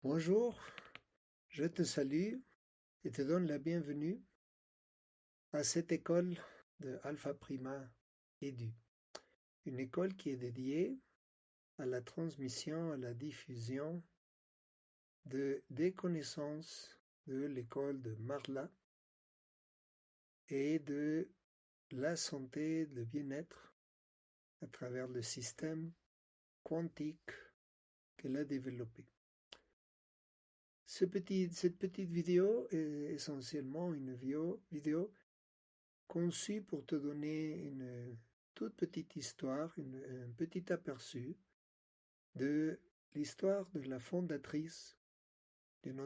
Bonjour, je te salue et te donne la bienvenue à cette école de Alpha Prima Edu, une école qui est dédiée à la transmission, à la diffusion des connaissances de l'école de Marla et de la santé, le bien-être à travers le système quantique qu'elle a développé. Cette petite vidéo est essentiellement une vidéo conçue pour te donner une toute petite histoire, un petit aperçu de l'histoire de la fondatrice d'une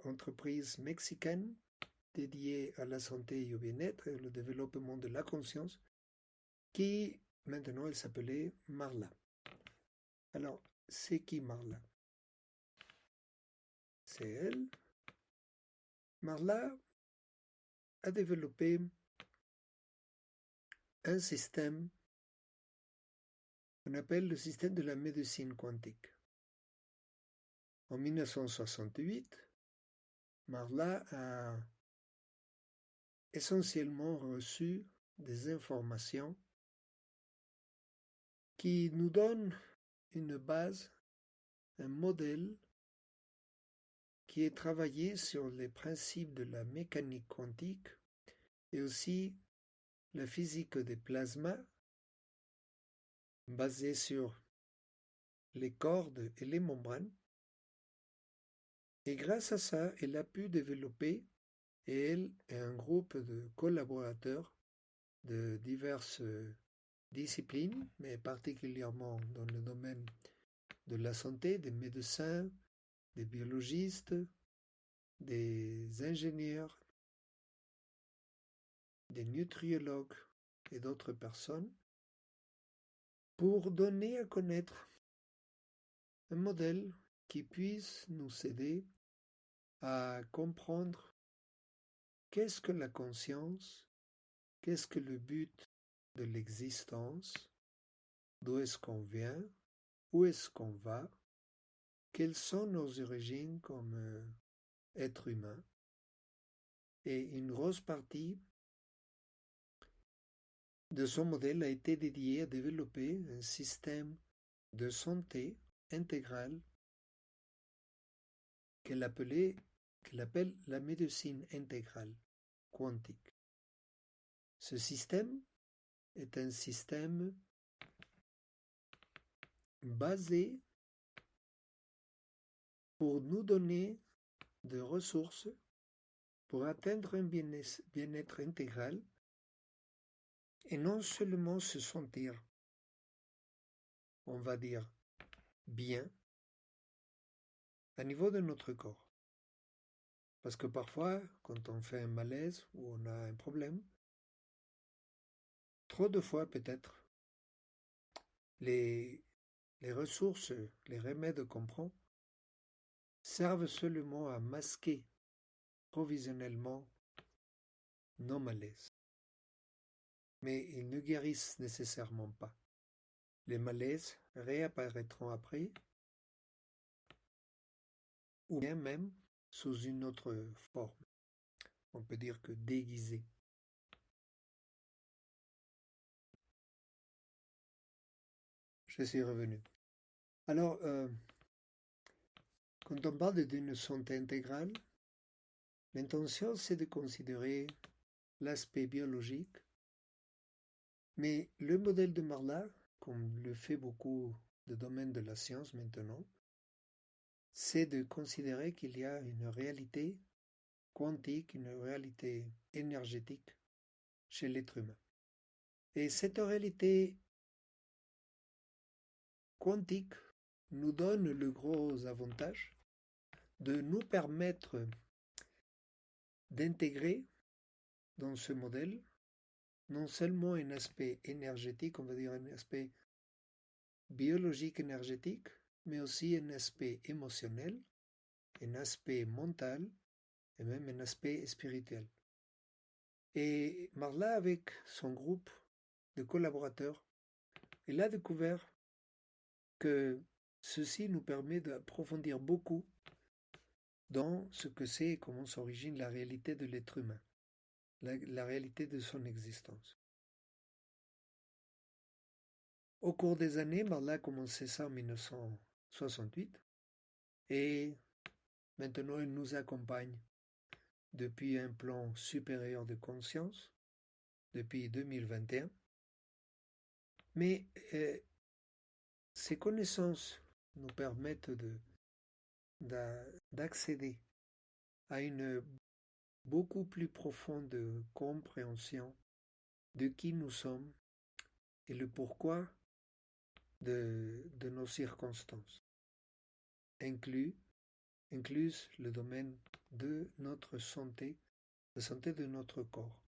entreprise mexicaine dédiée à la santé et au bien-être et au développement de la conscience, qui maintenant elle s'appelait Marla. Alors, c'est qui Marla? C'est elle. Marla a développé un système qu'on appelle le système de la médecine quantique. En 1968, Marla a essentiellement reçu des informations qui nous donnent une base, un modèle qui est travaillé sur les principes de la mécanique quantique et aussi la physique des plasmas, basée sur les cordes et les membranes. Et grâce à ça, elle a pu développer, et elle et un groupe de collaborateurs de diverses disciplines, mais particulièrement dans le domaine de la santé, des médecins, des biologistes, des ingénieurs, des nutriologues et d'autres personnes, pour donner à connaître un modèle qui puisse nous aider à comprendre qu'est-ce que la conscience, qu'est-ce que le but de l'existence, d'où est-ce qu'on vient, où est-ce qu'on va, quelles sont nos origines comme êtres humains. Et une grosse partie de son modèle a été dédiée à développer un système de santé intégrale qu'elle appelle la médecine intégrale quantique. Ce système est un système basé pour nous donner des ressources pour atteindre un bien-être intégral et non seulement se sentir, on va dire, bien à niveau de notre corps. Parce que parfois, quand on fait un malaise ou on a un problème, trop de fois peut-être, les ressources, les remèdes qu'on prend, servent seulement à masquer provisionnellement nos malaises. Mais ils ne guérissent nécessairement pas. Les malaises réapparaîtront après, ou bien même sous une autre forme. On peut dire que déguisée. Je suis revenu. Alors, quand on parle d'une santé intégrale, l'intention c'est de considérer l'aspect biologique, mais le modèle de Marla, comme le fait beaucoup de domaines de la science maintenant, c'est de considérer qu'il y a une réalité quantique, une réalité énergétique chez l'être humain. Et cette réalité quantique nous donne le gros avantage de nous permettre d'intégrer dans ce modèle non seulement un aspect énergétique, on va dire un aspect biologique énergétique, mais aussi un aspect émotionnel, un aspect mental et même un aspect spirituel. Et Marla, avec son groupe de collaborateurs, il a découvert que ceci nous permet d'approfondir beaucoup dans ce que c'est et comment s'origine la réalité de l'être humain, la réalité de son existence. Au cours des années, Marla a commencé ça en 1968 et maintenant il nous accompagne depuis un plan supérieur de conscience, depuis 2021. Mais ces connaissances nous permettent d'accéder à une beaucoup plus profonde compréhension de qui nous sommes et le pourquoi de nos circonstances, inclus le domaine de notre santé, la santé de notre corps.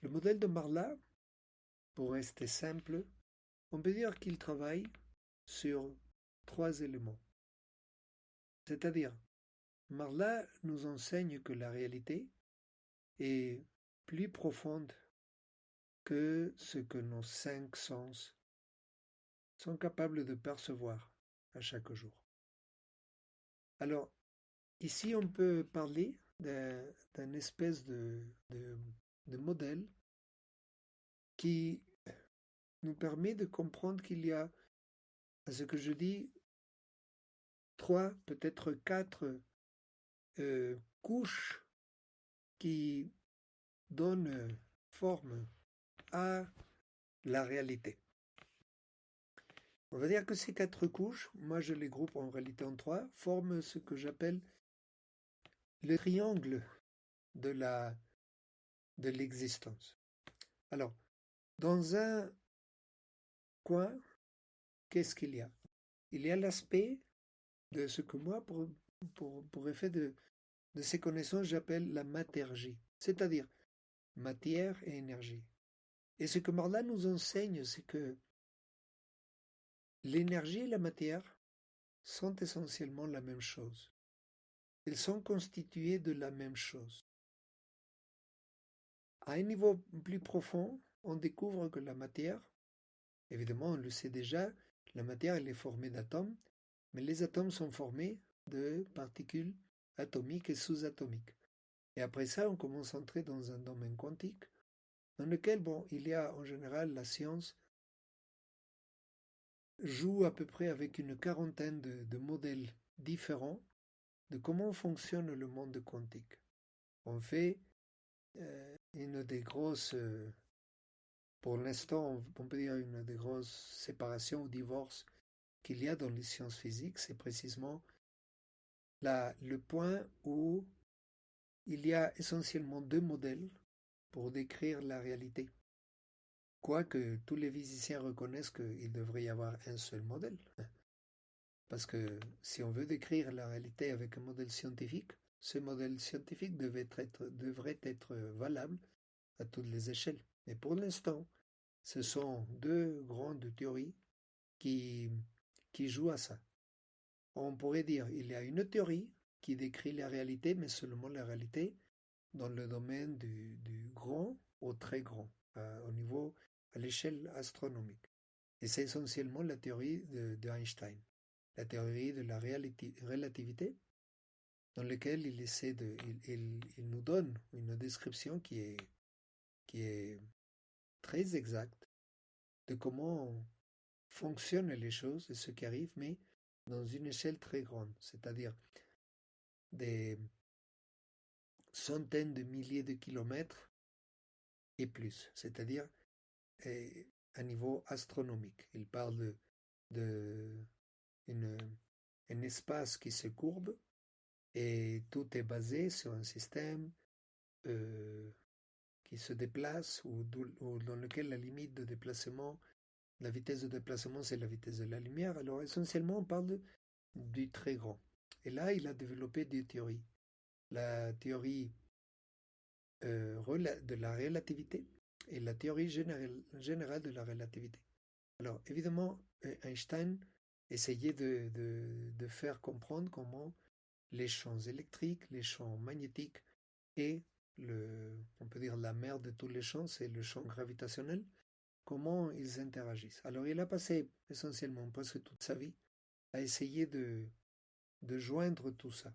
Le modèle de Marla, pour rester simple, on peut dire qu'il travaille sur 3 éléments. C'est-à-dire, Marla nous enseigne que la réalité est plus profonde que ce que nos 5 sens sont capables de percevoir à chaque jour. Alors, ici, on peut parler d'un espèce de modèle qui nous permet de comprendre qu'il y a, à ce que je dis, 3, peut-être 4 couches qui donnent forme à la réalité. On va dire que ces 4 couches, moi je les groupe en réalité en 3, forment ce que j'appelle le triangle de l'existence. Alors, dans un coin, qu'est-ce qu'il y a? Il y a l'aspect de ce que moi, pour effet de ces connaissances, j'appelle la matérgie, c'est-à-dire matière et énergie. Et ce que Marla nous enseigne, c'est que l'énergie et la matière sont essentiellement la même chose. Ils sont constitués de la même chose. À un niveau plus profond, on découvre que la matière, évidemment on le sait déjà, la matière elle est formée d'atomes, mais les atomes sont formés de particules atomiques et sous-atomiques. Et après ça, on commence à entrer dans un domaine quantique, dans lequel, il y a en général la science joue à peu près avec une quarantaine de modèles différents de comment fonctionne le monde quantique. On fait une des grosses, pour l'instant, on peut dire une des grosses séparations ou divorces qu'il y a dans les sciences physiques, c'est précisément le point où il y a essentiellement 2 modèles pour décrire la réalité. Quoique tous les physiciens reconnaissent qu'il devrait y avoir un seul modèle. Parce que si on veut décrire la réalité avec un modèle scientifique, ce modèle scientifique devrait être valable à toutes les échelles. Mais pour l'instant, ce sont 2 grandes théories qui jouent à ça. On pourrait dire qu'il y a une théorie qui décrit la réalité, mais seulement la réalité dans le domaine du grand au très grand, à l'échelle astronomique. Et c'est essentiellement la théorie de Einstein, la théorie de la relativité, dans laquelle il nous donne une description qui est très exacte de comment fonctionnent les choses et ce qui arrive, mais dans une échelle très grande, c'est-à-dire des centaines de milliers de kilomètres et plus, c'est-à-dire à niveau astronomique. Il parle un espace qui se courbe et tout est basé sur un système qui se déplace ou dans lequel la limite de déplacement, la vitesse de déplacement, c'est la vitesse de la lumière. Alors essentiellement, on parle du très grand. Et là, il a développé des théories. La théorie de la relativité et la théorie générale de la relativité. Alors évidemment, Einstein essayait de faire comprendre comment les champs électriques, les champs magnétiques et on peut dire la mère de tous les champs, c'est le champ gravitationnel, comment ils interagissent. Alors il a passé essentiellement presque toute sa vie à essayer de joindre tout ça.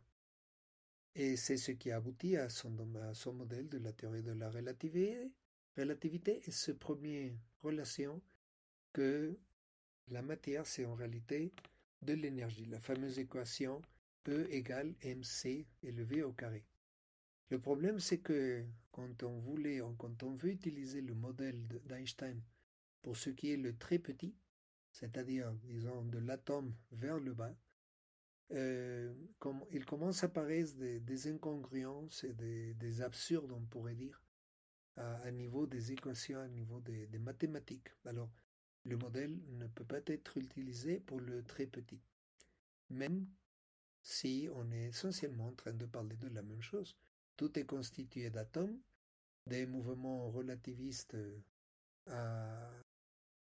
Et c'est ce qui aboutit à son modèle de la théorie de la relativité et cette première relation que la matière, c'est en réalité de l'énergie, la fameuse équation E égale mc élevé au carré. Le problème, c'est que quand on veut utiliser le modèle d'Einstein pour ce qui est le très petit, c'est-à-dire, disons, de l'atome vers le bas, il commence à apparaître des incongruences et des absurdes, on pourrait dire, à niveau des équations, à niveau des mathématiques. Alors, le modèle ne peut pas être utilisé pour le très petit, même si on est essentiellement en train de parler de la même chose. Tout est constitué d'atomes, des mouvements relativistes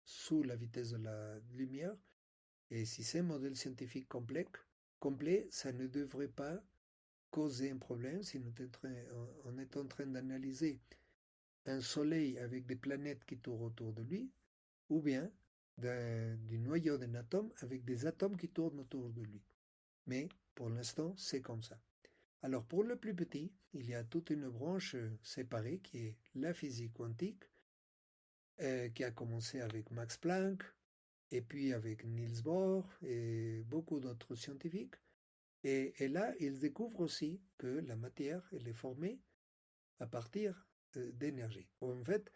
sous la vitesse de la lumière, et si c'est un modèle scientifique complet, ça ne devrait pas causer un problème si on est en train d'analyser un soleil avec des planètes qui tournent autour de lui, ou bien du noyau d'un atome avec des atomes qui tournent autour de lui. Mais pour l'instant, c'est comme ça. Alors pour le plus petit, il y a toute une branche séparée qui est la physique quantique, qui a commencé avec Max Planck, et puis avec Niels Bohr et beaucoup d'autres scientifiques. Et là, ils découvrent aussi que la matière, elle est formée à partir d'énergie. En fait,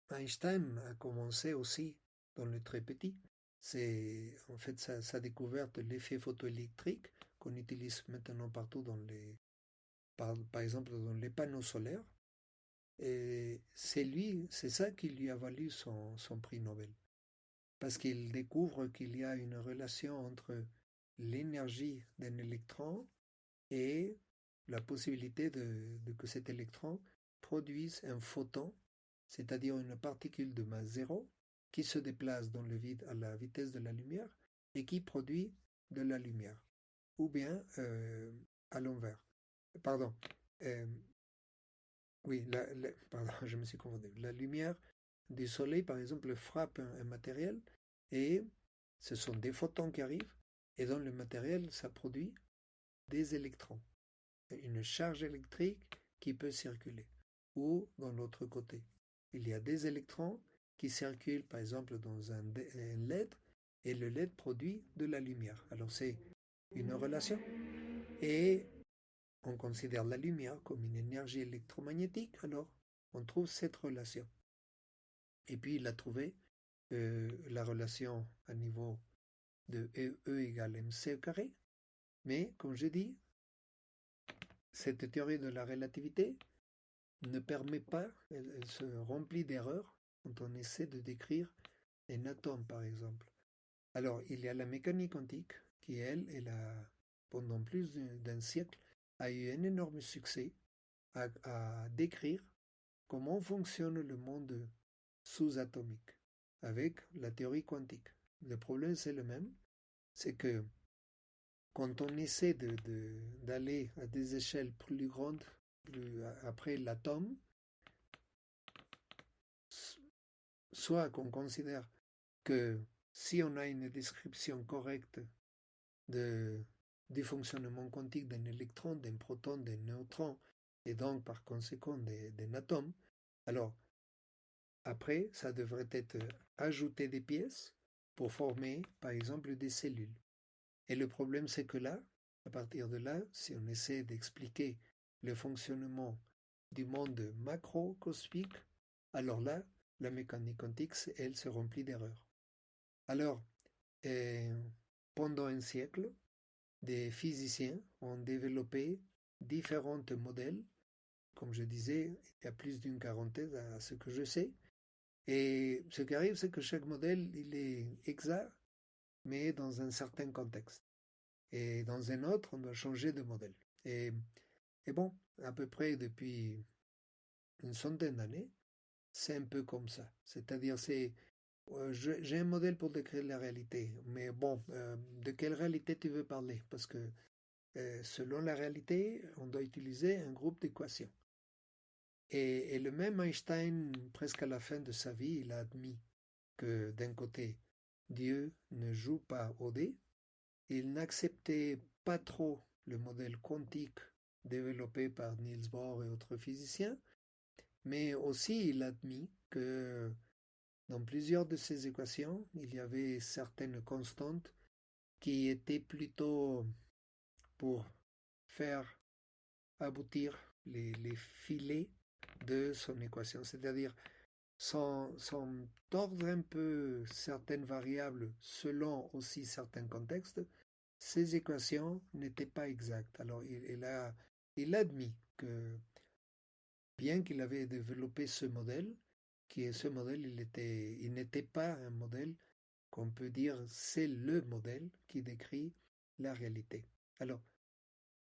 Einstein a commencé aussi dans le très petit. C'est en fait sa découverte de l'effet photoélectrique qu'on utilise maintenant partout par exemple dans les panneaux solaires. Et c'est ça qui lui a valu son prix Nobel. Parce qu'il découvre qu'il y a une relation entre l'énergie d'un électron et la possibilité que cet électron produise un photon, c'est-à-dire une particule de masse zéro, qui se déplace dans le vide à la vitesse de la lumière et qui produit de la lumière. Ou bien à l'envers. Pardon. Oui, pardon, je me suis confondu. La lumière du soleil, par exemple, frappe un matériel et ce sont des photons qui arrivent et dans le matériel, ça produit des électrons, une charge électrique qui peut circuler. Ou dans l'autre côté, il y a des électrons qui circulent, par exemple, dans un LED et le LED produit de la lumière. Alors c'est une relation et on considère la lumière comme une énergie électromagnétique, alors on trouve cette relation. Et puis il a trouvé la relation à niveau de E égale mc au carré. Mais, comme je dis, cette théorie de la relativité ne permet pas, elle se remplit d'erreurs quand on essaie de décrire un atome, par exemple. Alors, il y a la mécanique quantique qui, elle pendant plus d'un siècle, a eu un énorme succès à décrire comment fonctionne le monde sous-atomique avec la théorie quantique. Le problème, c'est le même, c'est que quand on essaie d'aller à des échelles plus grandes, après l'atome, soit qu'on considère que si on a une description correcte du fonctionnement quantique d'un électron, d'un proton, d'un neutron, et donc par conséquent d'un atome, alors après, ça devrait être ajouter des pièces pour former, par exemple, des cellules. Et le problème, c'est que là, à partir de là, si on essaie d'expliquer le fonctionnement du monde macrocosmique, alors là, la mécanique quantique, elle se remplit d'erreurs. Alors, pendant un siècle, des physiciens ont développé différents modèles. Comme je disais, il y a plus d'une quarantaine à ce que je sais. Et ce qui arrive, c'est que chaque modèle, il est exact, mais dans un certain contexte. Et dans un autre, on doit changer de modèle. Et bon, à peu près depuis une centaine d'années, c'est un peu comme ça. C'est-à-dire, j'ai un modèle pour décrire la réalité, mais bon, de quelle réalité tu veux parler? Parce que selon la réalité, on doit utiliser un groupe d'équations. Et le même Einstein, presque à la fin de sa vie, il a admis que d'un côté, Dieu ne joue pas au dé. Il n'acceptait pas trop le modèle quantique développé par Niels Bohr et autres physiciens, mais aussi il admet que dans plusieurs de ces équations, il y avait certaines constantes qui étaient plutôt pour faire aboutir les filets de son équation, c'est-à-dire sans tordre un peu certaines variables selon aussi certains contextes, ces équations n'étaient pas exactes. Alors il a admis que bien qu'il avait développé ce modèle, ce modèle, il n'était pas un modèle qu'on peut dire c'est le modèle qui décrit la réalité. Alors,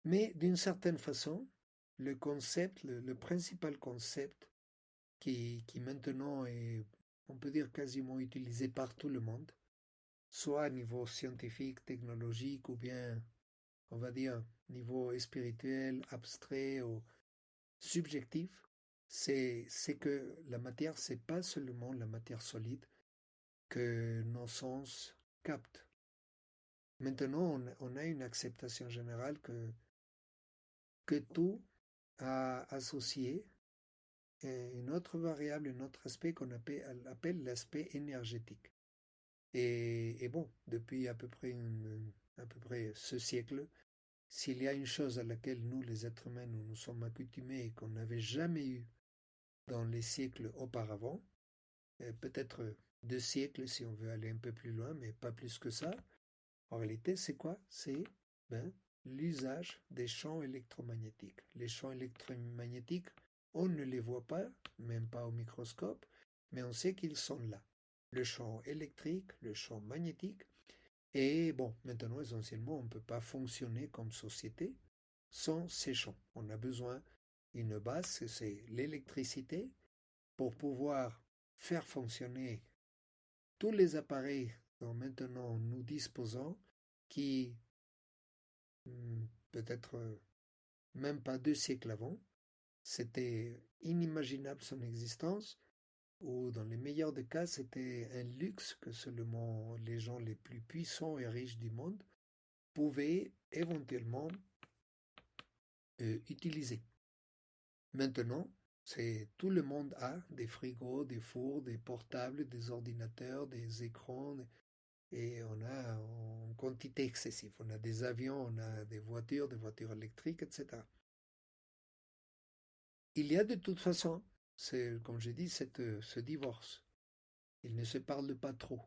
mais d'une certaine façon, le concept, le principal concept qui maintenant est, on peut dire, quasiment utilisé par tout le monde, soit à niveau scientifique, technologique, ou bien, on va dire, niveau spirituel, abstrait ou subjectif, c'est que la matière, c'est pas seulement la matière solide que nos sens captent. Maintenant, on a une acceptation générale que tout a associé une autre variable, un autre aspect qu'on appelle l'aspect énergétique. Et bon, depuis à peu près ce siècle, s'il y a une chose à laquelle nous, les êtres humains, nous nous sommes accoutumés et qu'on n'avait jamais eu dans les siècles auparavant, peut-être 2 siècles si on veut aller un peu plus loin, mais pas plus que ça. En réalité, c'est quoi? C'est l'usage des champs électromagnétiques. Les champs électromagnétiques, on ne les voit pas, même pas au microscope, mais on sait qu'ils sont là. Le champ électrique, le champ magnétique. Et bon, maintenant, essentiellement, on ne peut pas fonctionner comme société sans ces champs. On a besoin d'une base, c'est l'électricité, pour pouvoir faire fonctionner tous les appareils dont maintenant nous disposons, qui peut-être même pas 2 siècles avant, c'était inimaginable son existence, ou dans les meilleurs des cas, c'était un luxe que seulement les gens les plus puissants et riches du monde pouvaient éventuellement utiliser. Maintenant, tout le monde a des frigos, des fours, des portables, des ordinateurs, des écrans, et on a en quantité excessive. On a des avions, on a des voitures électriques, etc. Il y a de toute façon, comme j'ai dit, ce divorce. Ils ne se parlent pas trop.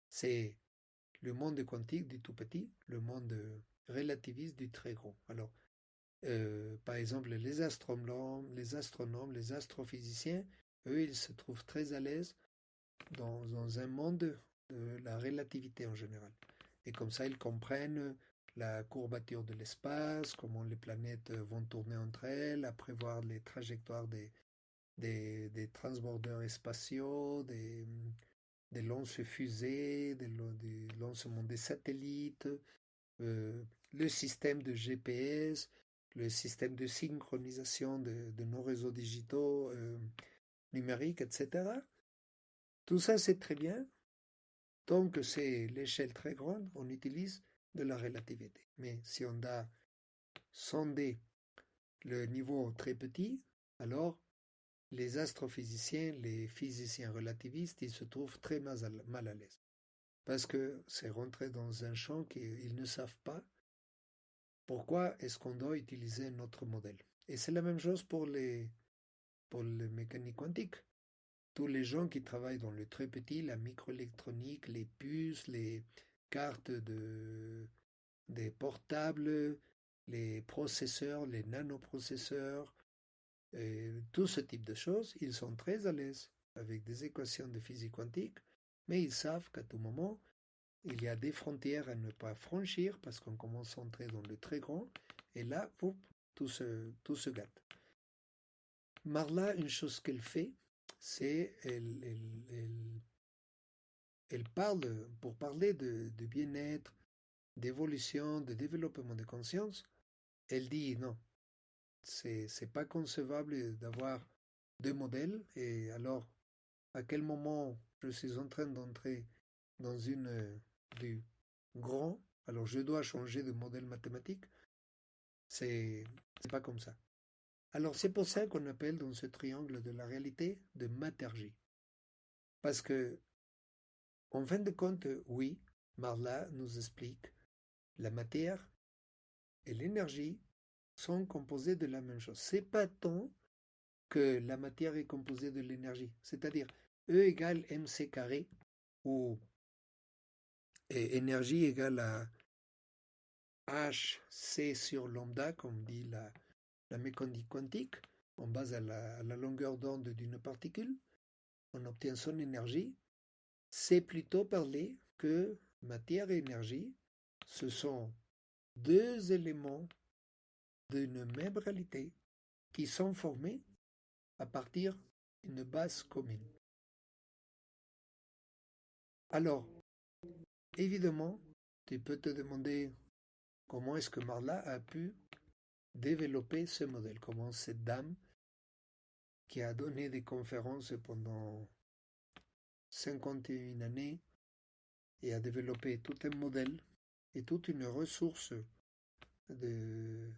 C'est le monde quantique du tout petit, le monde relativiste du très grand. Alors, par exemple, les astronomes, les astrophysiciens, eux, ils se trouvent très à l'aise dans un monde de la relativité en général. Et comme ça, ils comprennent la courbature de l'espace, comment les planètes vont tourner entre elles, à prévoir les trajectoires des transbordeurs spatiaux, des lances-fusées, des lancements des satellites, le système de GPS, le système de synchronisation de nos réseaux digitaux numériques, etc. Tout ça, c'est très bien. Tant que c'est l'échelle très grande, on utilise de la relativité. Mais si on a sondé le niveau très petit, alors les astrophysiciens, les physiciens relativistes, ils se trouvent très mal à l'aise. Parce que c'est rentré dans un champ qu'ils ne savent pas pourquoi est-ce qu'on doit utiliser notre modèle. Et c'est la même chose pour les mécaniques quantiques. Tous les gens qui travaillent dans le très petit, la microélectronique, les puces, les cartes des portables, les processeurs, les nanoprocesseurs, tout ce type de choses, ils sont très à l'aise avec des équations de physique quantique, mais ils savent qu'à tout moment, il y a des frontières à ne pas franchir parce qu'on commence à entrer dans le très grand, et là, tout se gâte. Marla, une chose qu'elle fait, c'est elle parle, pour parler de bien-être, d'évolution, de développement de conscience, elle dit non, c'est pas concevable d'avoir 2 modèles, et alors à quel moment je suis en train d'entrer dans une du grand Alors je dois changer de modèle mathématique. C'est pas comme ça. Alors c'est pour ça qu'on appelle dans ce triangle de la réalité de matergie. Parce que, en fin de compte, oui, Marla nous explique la matière et l'énergie sont composés de la même chose. C'est pas tant que la matière est composée de l'énergie, c'est-à-dire E égale mc carré, ou énergie égale à hc sur lambda, comme dit la mécanique quantique. On base à la longueur d'onde d'une particule, on obtient son énergie. C'est plutôt parler que matière et énergie, ce sont deux éléments d'une même réalité qui sont formés à partir d'une base commune. Alors, évidemment, tu peux te demander comment est-ce que Marla a pu développer ce modèle, comment cette dame qui a donné des conférences pendant 51 années et a développé tout un modèle et toute une ressource de,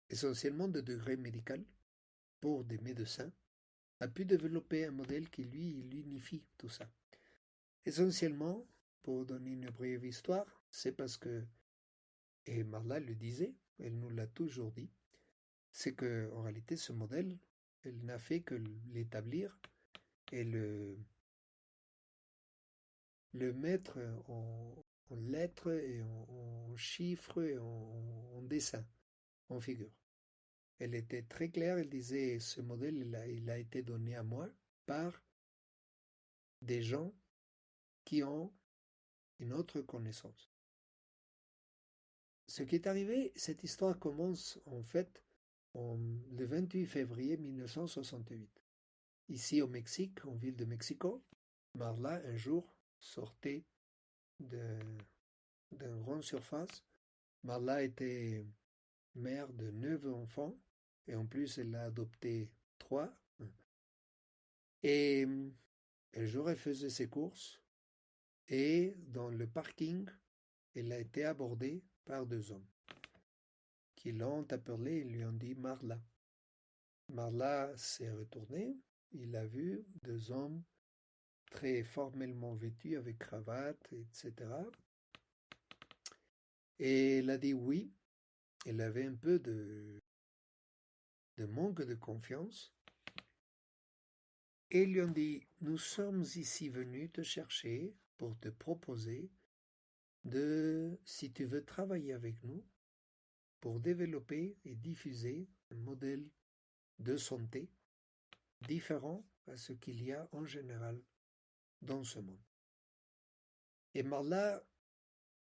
essentiellement de degré médical pour des médecins, a pu développer un modèle qui lui unifie tout ça. Essentiellement, pour donner une brève histoire, c'est parce que, et Marla le disait, elle nous l'a toujours dit, c'est que en réalité ce modèle, elle n'a fait que l'établir et le mettre en lettres et en chiffres et en dessins, en figures. Elle était très claire, elle disait ce modèle il a été donné à moi par des gens qui ont une autre connaissance. Ce qui est arrivé, cette histoire commence en fait le 28 février 1968. Ici au Mexique, en ville de Mexico, Marla un jour sortait d'une grande surface. Marla était mère de 9 enfants et en plus elle a adopté 3. Et un jour elle faisait ses courses et dans le parking, elle a été abordée par 2 hommes qui l'ont appelée et lui ont dit Marla. Marla s'est retournée, il a vu 2 hommes très formellement vêtus avec cravate, etc. Et elle a dit oui. Elle avait un peu de manque de confiance. Et ils lui ont dit, nous sommes ici venus te chercher pour te proposer si tu veux travailler avec nous, pour développer et diffuser un modèle de santé différent à ce qu'il y a en général dans ce monde. Et Marla,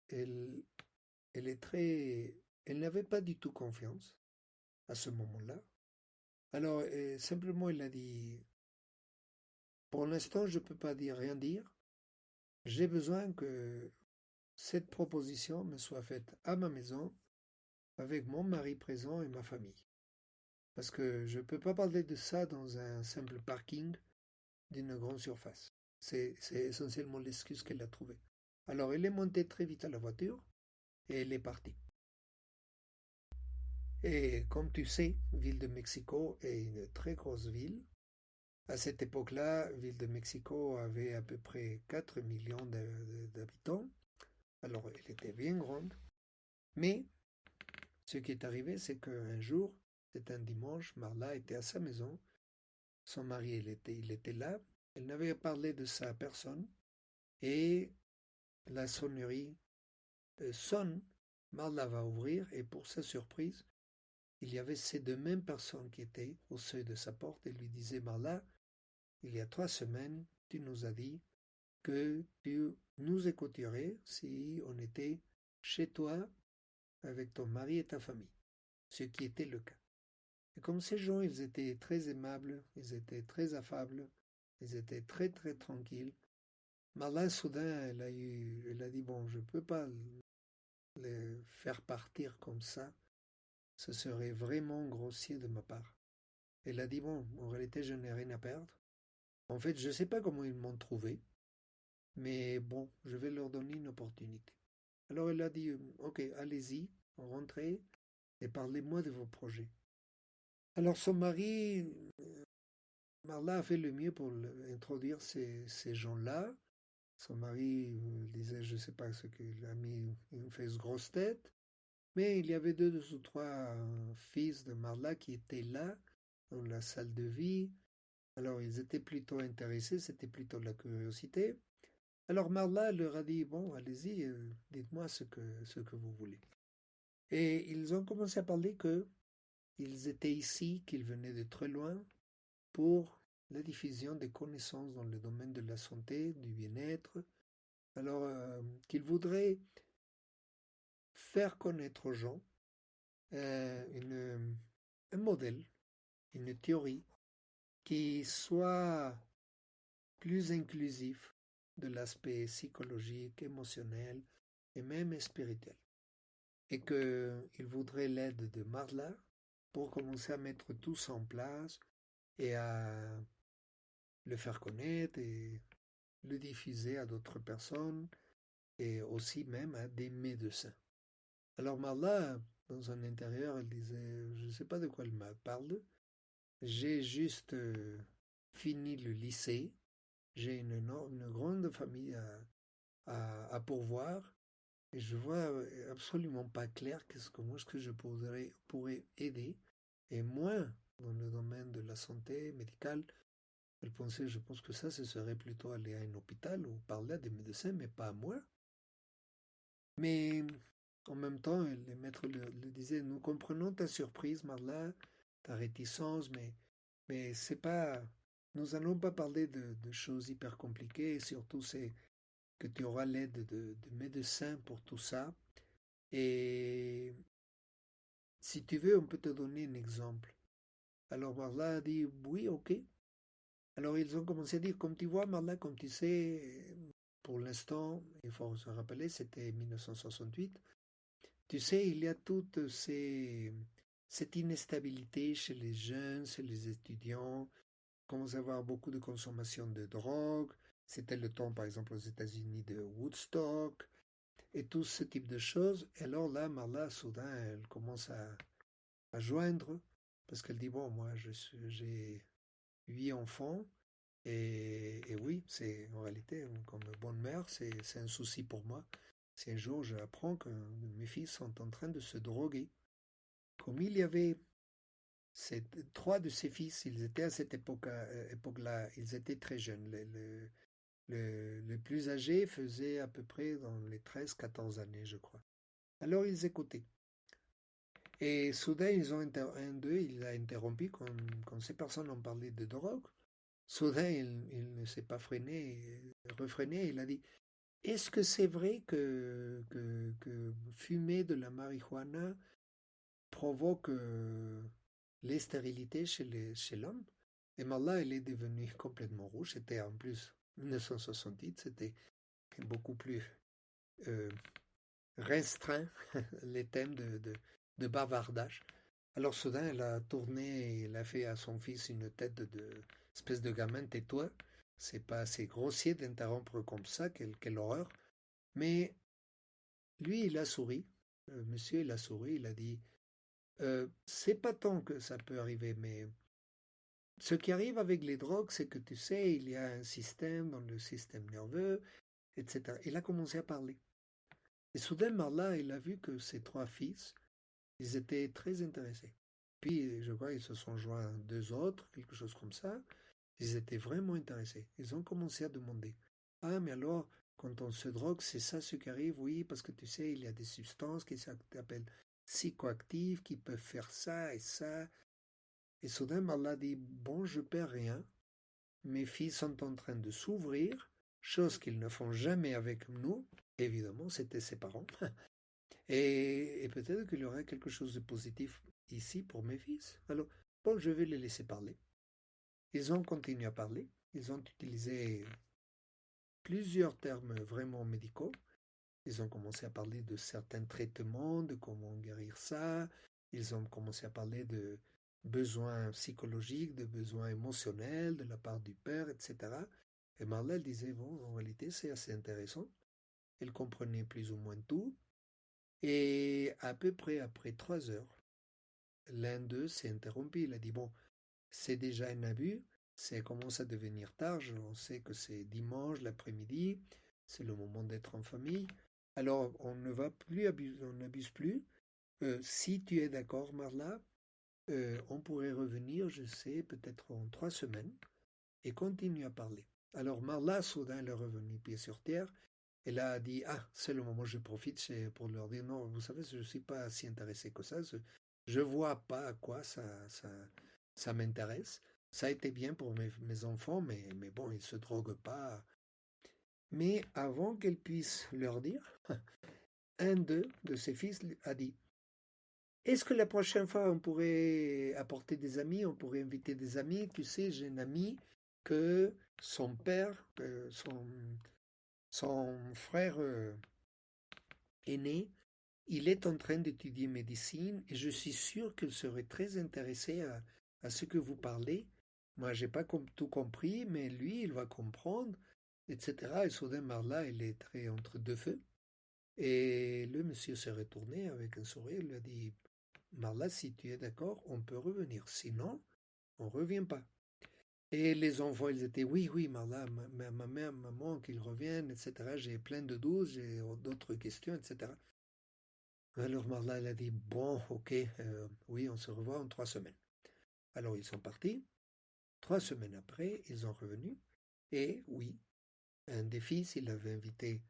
elle n'avait pas du tout confiance à ce moment-là. Alors, simplement, elle a dit, pour l'instant, je ne peux pas rien dire. J'ai besoin que cette proposition me soit faite à ma maison, avec mon mari présent et ma famille. Parce que je ne peux pas parler de ça dans un simple parking d'une grande surface. C'est essentiellement l'excuse qu'elle a trouvée. Alors, elle est montée très vite à la voiture et elle est partie. Et comme tu sais, Ville de Mexico est une très grosse ville. À cette époque-là, Ville de Mexico avait à peu près 4 millions d'habitants. Alors, elle était bien grande. Mais ce qui est arrivé, c'est qu'un jour, c'était un dimanche, Marla était à sa maison. Son mari, il était là. Elle n'avait parlé de ça à personne. Et la sonnerie sonne. Marla va ouvrir et pour sa surprise, il y avait ces 2 mêmes personnes qui étaient au seuil de sa porte et lui disaient Marla, il y a 3 semaines, tu nous as dit que tu nous écouterais si on était chez toi avec ton mari et ta famille, ce qui était le cas. Et comme ces gens, ils étaient très aimables, ils étaient très affables, ils étaient très très tranquilles, Marla, soudain, elle a dit, bon, je ne peux pas les faire partir comme ça, ce serait vraiment grossier de ma part. Elle a dit, bon, en réalité, je n'ai rien à perdre. En fait, je ne sais pas comment ils m'ont trouvé, mais bon, je vais leur donner une opportunité. Alors il a dit, ok, allez-y, rentrez et parlez-moi de vos projets. Alors son mari, Marla a fait le mieux pour introduire ces gens-là. Son mari disait, je ne sais pas ce qu'il a mis, une fesse grosse tête. Mais il y avait deux ou trois fils de Marla qui étaient là, dans la salle de vie. Alors ils étaient plutôt intéressés, c'était plutôt de la curiosité. Alors Marla leur a dit, bon, allez-y, dites-moi ce que vous voulez. Et ils ont commencé à parler qu'ils étaient ici, qu'ils venaient de très loin pour la diffusion des connaissances dans le domaine de la santé, du bien-être. Alors qu'ils voudraient faire connaître aux gens un modèle, une théorie qui soit plus inclusif de l'aspect psychologique, émotionnel et même spirituel. Et qu'il voudrait l'aide de Marla pour commencer à mettre tout ça en place et à le faire connaître et le diffuser à d'autres personnes et aussi même à des médecins. Alors Marla, dans son intérieur, elle disait, je ne sais pas de quoi elle me parle, j'ai juste fini le lycée, j'ai une grande famille à pourvoir et je vois absolument pas clair comment est-ce que je pourrais aider et moins dans le domaine de la santé médicale. Elle pensait, je pense que ça, ce serait plutôt aller à un hôpital ou parler à des médecins, mais pas à moi. Mais en même temps, le maître le disait, nous comprenons ta surprise, Marla, ta réticence, mais c'est pas, nous n'allons pas parler de choses hyper compliquées, et surtout c'est que tu auras l'aide de médecins pour tout ça. Et si tu veux, on peut te donner un exemple. Alors Marla a dit, oui, ok. Alors ils ont commencé à dire, comme tu vois, Marla, comme tu sais, pour l'instant, il faut se rappeler, c'était 1968. Tu sais, il y a cette instabilité chez les jeunes, chez les étudiants, commence à avoir beaucoup de consommation de drogue. C'était le temps, par exemple, aux États-Unis de Woodstock et tout ce type de choses. Et alors là, Marla, soudain, elle commence à joindre parce qu'elle dit, bon, moi, j'ai 8 enfants et oui, c'est en réalité, comme bonne mère, c'est un souci pour moi. Si un jour j'apprends que mes fils sont en train de se droguer, comme il y avait trois de ses fils, ils étaient à cette époque-là, ils étaient très jeunes. Le plus âgé faisait à peu près dans les 13, 14 années, je crois. Alors ils écoutaient. Et soudain, un d'eux, il a interrompu quand ces personnes ont parlé de drogue. Soudain, il ne s'est pas refréné, il a dit, est-ce que c'est vrai que fumer de la marijuana provoque les stérilités chez l'homme? Et Marla, elle est devenue complètement rouge. C'était en plus 1968, c'était beaucoup plus euh, restreint les thèmes de bavardage. Alors soudain, elle a tourné et elle a fait à son fils une tête de espèce de gamin, tais-toi. C'est pas assez grossier d'interrompre comme ça, quelle horreur. Mais lui, il a souri. Monsieur, il a souri, il a dit, c'est pas tant que ça peut arriver, mais ce qui arrive avec les drogues, c'est que tu sais, il y a un système dans le système nerveux, etc. Il a commencé à parler. Et soudainement, là, il a vu que ses trois fils, ils étaient très intéressés. Puis, je crois, ils se sont joints deux autres, quelque chose comme ça. Ils étaient vraiment intéressés. Ils ont commencé à demander. Ah, mais alors, quand on se drogue, c'est ça ce qui arrive? Oui, parce que tu sais, il y a des substances qui s'appellent psychoactives, qui peuvent faire ça et ça. Et soudain, Allah dit, bon, je perds rien. Mes filles sont en train de s'ouvrir, chose qu'ils ne font jamais avec nous. Évidemment, c'était ses parents. Et peut-être qu'il y aurait quelque chose de positif ici pour mes fils. Alors, bon, je vais les laisser parler. Ils ont continué à parler. Ils ont utilisé plusieurs termes vraiment médicaux. Ils ont commencé à parler de certains traitements, de comment guérir ça. Ils ont commencé à parler de besoins psychologiques, de besoins émotionnels de la part du père, etc. Et Marlène disait, bon, en réalité, c'est assez intéressant. elle comprenait plus ou moins tout. Et à peu près après 3 heures, l'un d'eux s'est interrompu. Il a dit, bon, c'est déjà un abus, ça commence à devenir tard, on sait que c'est dimanche l'après-midi, c'est le moment d'être en famille. Alors, on ne va plus abuser, on n'abuse plus. Si tu es d'accord, Marla, on pourrait revenir, je sais, peut-être en 3 semaines, et continuer à parler. Alors Marla, soudain, elle est revenue pied sur terre. Elle a dit, ah, c'est le moment, je profite pour leur dire, non, vous savez, je ne suis pas si intéressé que ça. Je ne vois pas à quoi ça m'intéresse. Ça a été bien pour mes enfants, mais bon, ils ne se droguent pas. Mais avant qu'elle puisse leur dire, un de ses fils a dit, est-ce que la prochaine fois on pourrait apporter des amis, on pourrait inviter des amis? Tu sais, j'ai un ami que son père, son frère aîné, il est en train d'étudier médecine et je suis sûr qu'il serait très intéressé à ce que vous parlez. Moi, j'ai pas tout compris, mais lui, il va comprendre, etc. Et soudain, Marla, il est très entre deux feux. Et le monsieur s'est retourné avec un sourire, il lui a dit, Marla, si tu es d'accord, on peut revenir. Sinon, on ne revient pas. Et les enfants, ils étaient, oui, oui, Marla, ma mère, maman, qu'ils reviennent, etc. J'ai plein de doutes, j'ai d'autres questions, etc. Alors Marla, elle a dit, bon, ok, oui, on se revoit en 3 semaines. Alors ils sont partis. 3 semaines après, ils sont revenus. Et oui, un des fils, il avait invité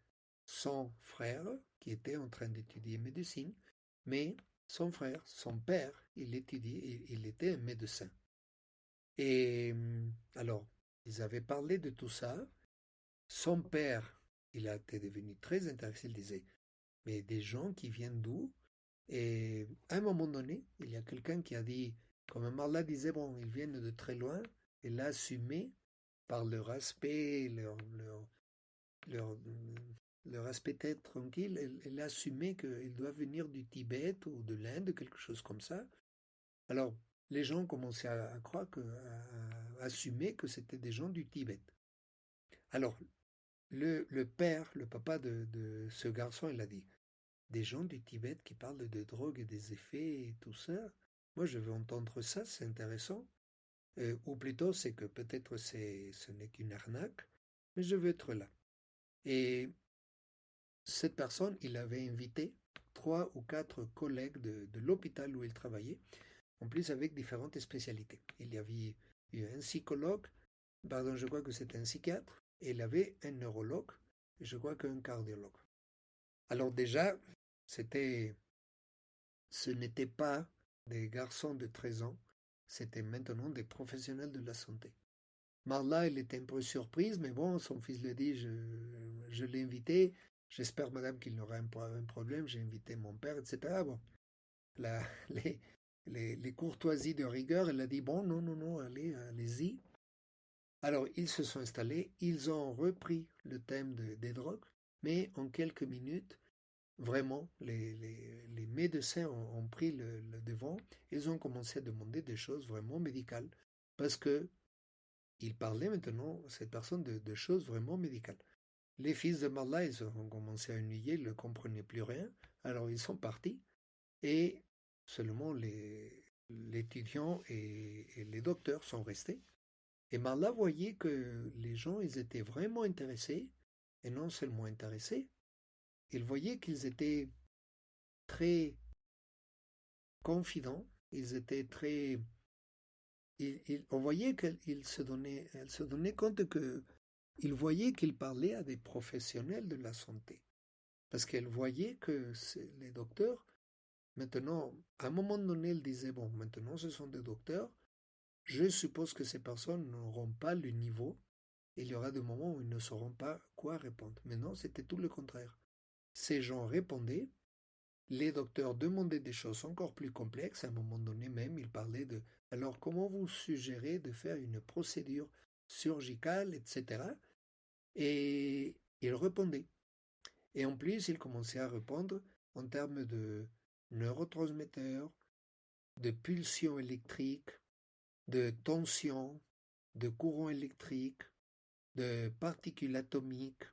son frère, qui était en train d'étudier médecine, mais son frère, son père, il étudiait, il était un médecin. Et alors, ils avaient parlé de tout ça. Son père, il a été devenu très intéressé, il disait, mais des gens qui viennent d'où? Et à un moment donné, il y a quelqu'un qui a dit, comme Marla disait, bon, ils viennent de très loin, et l'a assumé par leur aspect, leur, leur aspect être tranquille, elle a assumé qu'ils doivent venir du Tibet ou de l'Inde, quelque chose comme ça. Alors, les gens commençaient à croire à assumer que c'était des gens du Tibet. Alors, le père, le papa de ce garçon, il a dit, des gens du Tibet qui parlent de drogue et des effets et tout ça. Moi, je veux entendre ça, c'est intéressant. Ou plutôt, c'est que peut-être ce n'est qu'une arnaque, mais je veux être là. Et cette personne, il avait invité 3 ou 4 collègues de l'hôpital où il travaillait, en plus avec différentes spécialités. Il y avait eu un psychologue, pardon, je crois que c'était un psychiatre, et il avait un neurologue, et je crois qu'un cardiologue. Alors déjà, c'était ce n'étaient pas des garçons de 13 ans, c'était maintenant des professionnels de la santé. Marla, elle était un peu surprise, mais bon, son fils lui dit, je l'ai invité, j'espère, madame, qu'il n'aura un problème, j'ai invité mon père, etc. Bon, la, les, les courtoisies de rigueur, elle a dit, bon, non, non, non, allez-y. Alors, ils se sont installés, ils ont repris le thème des drogues, mais en quelques minutes, vraiment, les médecins ont pris le devant. Ils ont commencé à demander des choses vraiment médicales parce que ils parlaient maintenant, cette personne, de choses vraiment médicales. Les fils de Marla, ils ont commencé à ennuyer, ils ne comprenaient plus rien. Alors ils sont partis et seulement l'étudiant et les docteurs sont restés. Et Marla voyait que les gens, ils étaient vraiment intéressés et non seulement intéressés, ils voyaient qu'ils étaient très confidents, ils étaient très... on voyait elle se donnait compte que il voyait qu'il parlait à des professionnels de la santé. Parce qu'elle voyait que les docteurs, maintenant, à un moment donné, elle disait, bon, maintenant ce sont des docteurs, je suppose que ces personnes n'auront pas le niveau, il y aura des moments où ils ne sauront pas quoi répondre. Mais non, c'était tout le contraire. Ces gens répondaient, les docteurs demandaient des choses encore plus complexes. À un moment donné même, ils parlaient de alors comment vous suggérez de faire une procédure chirurgicale, etc. Et ils répondaient. Et en plus, ils commençaient à répondre en termes de neurotransmetteurs, de pulsions électriques, de tension, de courant électrique, de particules atomiques,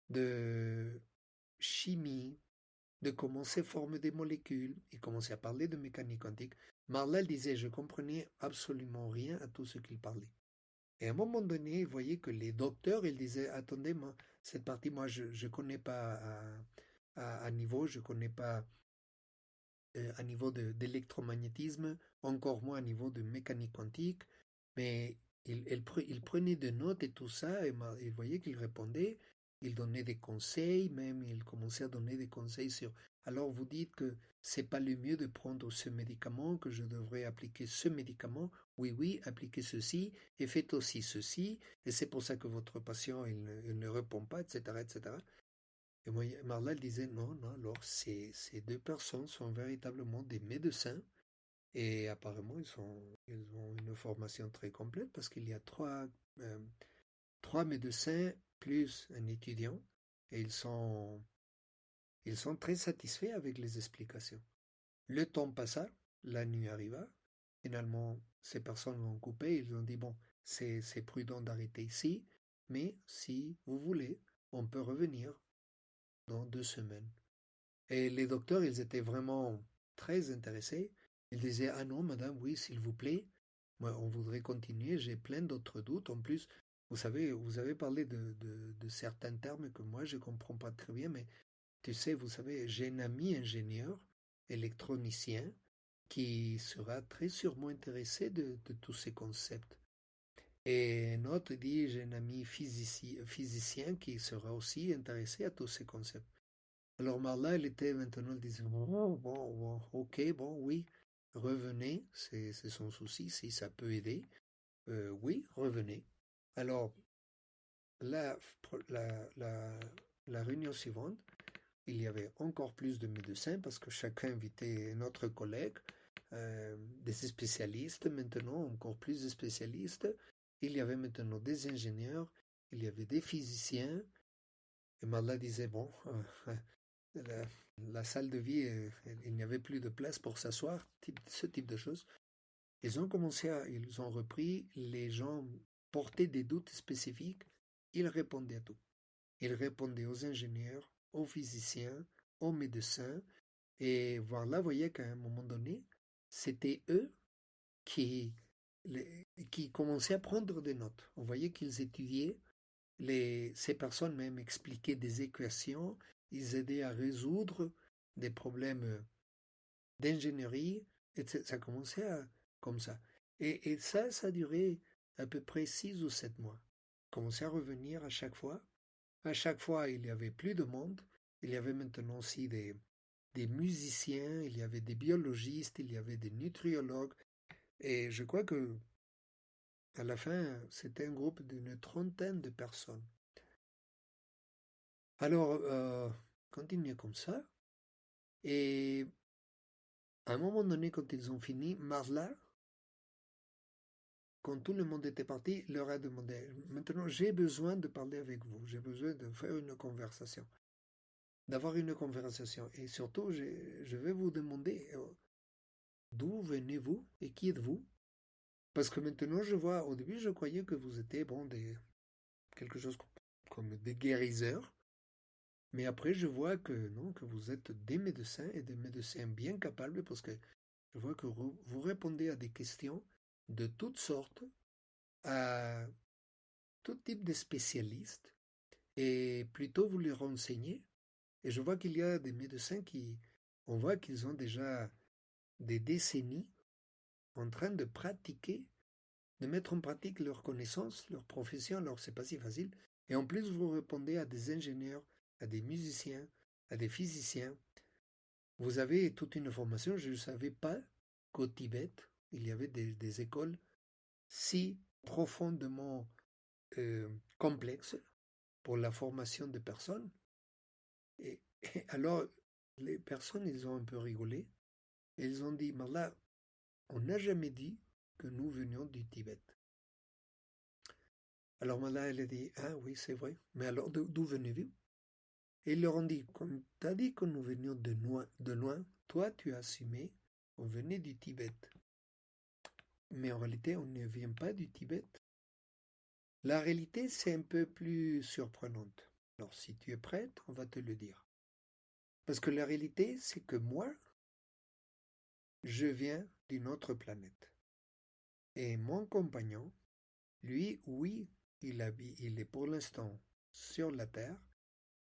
de chimie, de comment se forment des molécules. Il commençait à parler de mécanique quantique. Marlal disait, je comprenais absolument rien à tout ce qu'il parlait. Et à un moment donné, il voyait que les docteurs, ils disaient, attendez, moi, cette partie, moi, je ne connais pas à niveau, je ne connais pas à niveau d'électromagnétisme, encore moins à niveau de mécanique quantique, mais il prenait des notes et tout ça, et il voyait qu'il répondait, il donnait des conseils, même il commençait à donner des conseils sur, alors vous dites que c'est pas le mieux de prendre ce médicament, que je devrais appliquer ce médicament, oui, oui, appliquez ceci, et faites aussi ceci, et c'est pour ça que votre patient, il ne répond pas, etc., etc. Et moi, Marlal disait non, non, alors ces deux personnes sont véritablement des médecins et apparemment ils ont une formation très complète parce qu'il y a euh, trois médecins plus un étudiant et ils sont très satisfaits avec les explications. Le temps passa, la nuit arriva, finalement ces personnes l'ont coupé, ils ont dit bon, c'est prudent d'arrêter ici, mais si vous voulez, on peut revenir dans 2 semaines. Et les docteurs, ils étaient vraiment très intéressés. Ils disaient, ah non, madame, oui, s'il vous plaît, moi, on voudrait continuer, j'ai plein d'autres doutes. En plus, vous savez, vous avez parlé de certains termes que moi, je ne comprends pas très bien, mais tu sais, vous savez, j'ai un ami ingénieur, électronicien, qui sera très sûrement intéressé de tous ces concepts. Et un autre dit, j'ai un ami physicien qui sera aussi intéressé à tous ces concepts. Alors Marla, elle était maintenant, elle disait, bon, bon, bon, ok, bon, oui, revenez, c'est son souci, si ça peut aider, oui, revenez. Alors, la, la, la, la réunion suivante, il y avait encore plus de médecins parce que chacun invitait notre collègue, des spécialistes maintenant, encore plus de spécialistes. Il y avait maintenant des ingénieurs, il y avait des physiciens. Et Marla disait, bon, la, la salle de vie, il n'y avait plus de place pour s'asseoir, ce type de choses. Ils ont repris, les gens portaient des doutes spécifiques, ils répondaient à tout. Ils répondaient aux ingénieurs, aux physiciens, aux médecins, et voilà, vous voyez qu'à un moment donné, c'était eux qui, qui commençaient à prendre des notes. On voyait qu'ils étudiaient, ces personnes même expliquaient des équations, ils aidaient à résoudre des problèmes d'ingénierie, et ça commençait comme ça. Et ça a duré à peu près 6 ou 7 mois. Commençait à revenir à chaque fois. À chaque fois, il y avait plus de monde. Il y avait maintenant aussi des musiciens, il y avait des biologistes, il y avait des nutriologues. Et je crois que à la fin, c'était un groupe d'une trentaine de personnes. Alors, continuez comme ça. Et à un moment donné, quand ils ont fini, Marla, quand tout le monde était parti, leur a demandé, maintenant j'ai besoin de parler avec vous, j'ai besoin de faire une conversation, d'avoir une conversation. Et surtout, je vais vous demander d'où venez-vous et qui êtes-vous? Parce que maintenant, je vois, au début, je croyais que vous étiez, bon, quelque chose comme des guérisseurs. Mais après, je vois que non, que vous êtes des médecins et des médecins bien capables parce que je vois que vous répondez à des questions de toutes sortes, à tout type de spécialistes et plutôt vous les renseignez. Et je vois qu'il y a des médecins on voit qu'ils ont déjà des décennies en train de pratiquer, de mettre en pratique leurs connaissances, leur profession, alors c'est pas si facile. Et en plus, vous répondez à des ingénieurs, à des musiciens, à des physiciens. Vous avez toute une formation. Je ne savais pas qu'au Tibet, il y avait des écoles si profondément complexes pour la formation des personnes. Et alors, les personnes, ils ont un peu rigolé. Et ils ont dit, mais là, on n'a jamais dit que nous venions du Tibet. Alors Mala, elle a dit, ah oui, c'est vrai. Mais alors, d'où venez-vous? Et ils leur ont dit, comme tu as dit que nous venions de loin, toi, tu as assumé, on venait du Tibet. Mais en réalité, on ne vient pas du Tibet. La réalité, c'est un peu plus surprenante. Alors, si tu es prête, on va te le dire. Parce que la réalité, c'est que moi, je viens d'une autre planète. Et mon compagnon, lui, oui, il est pour l'instant sur la Terre,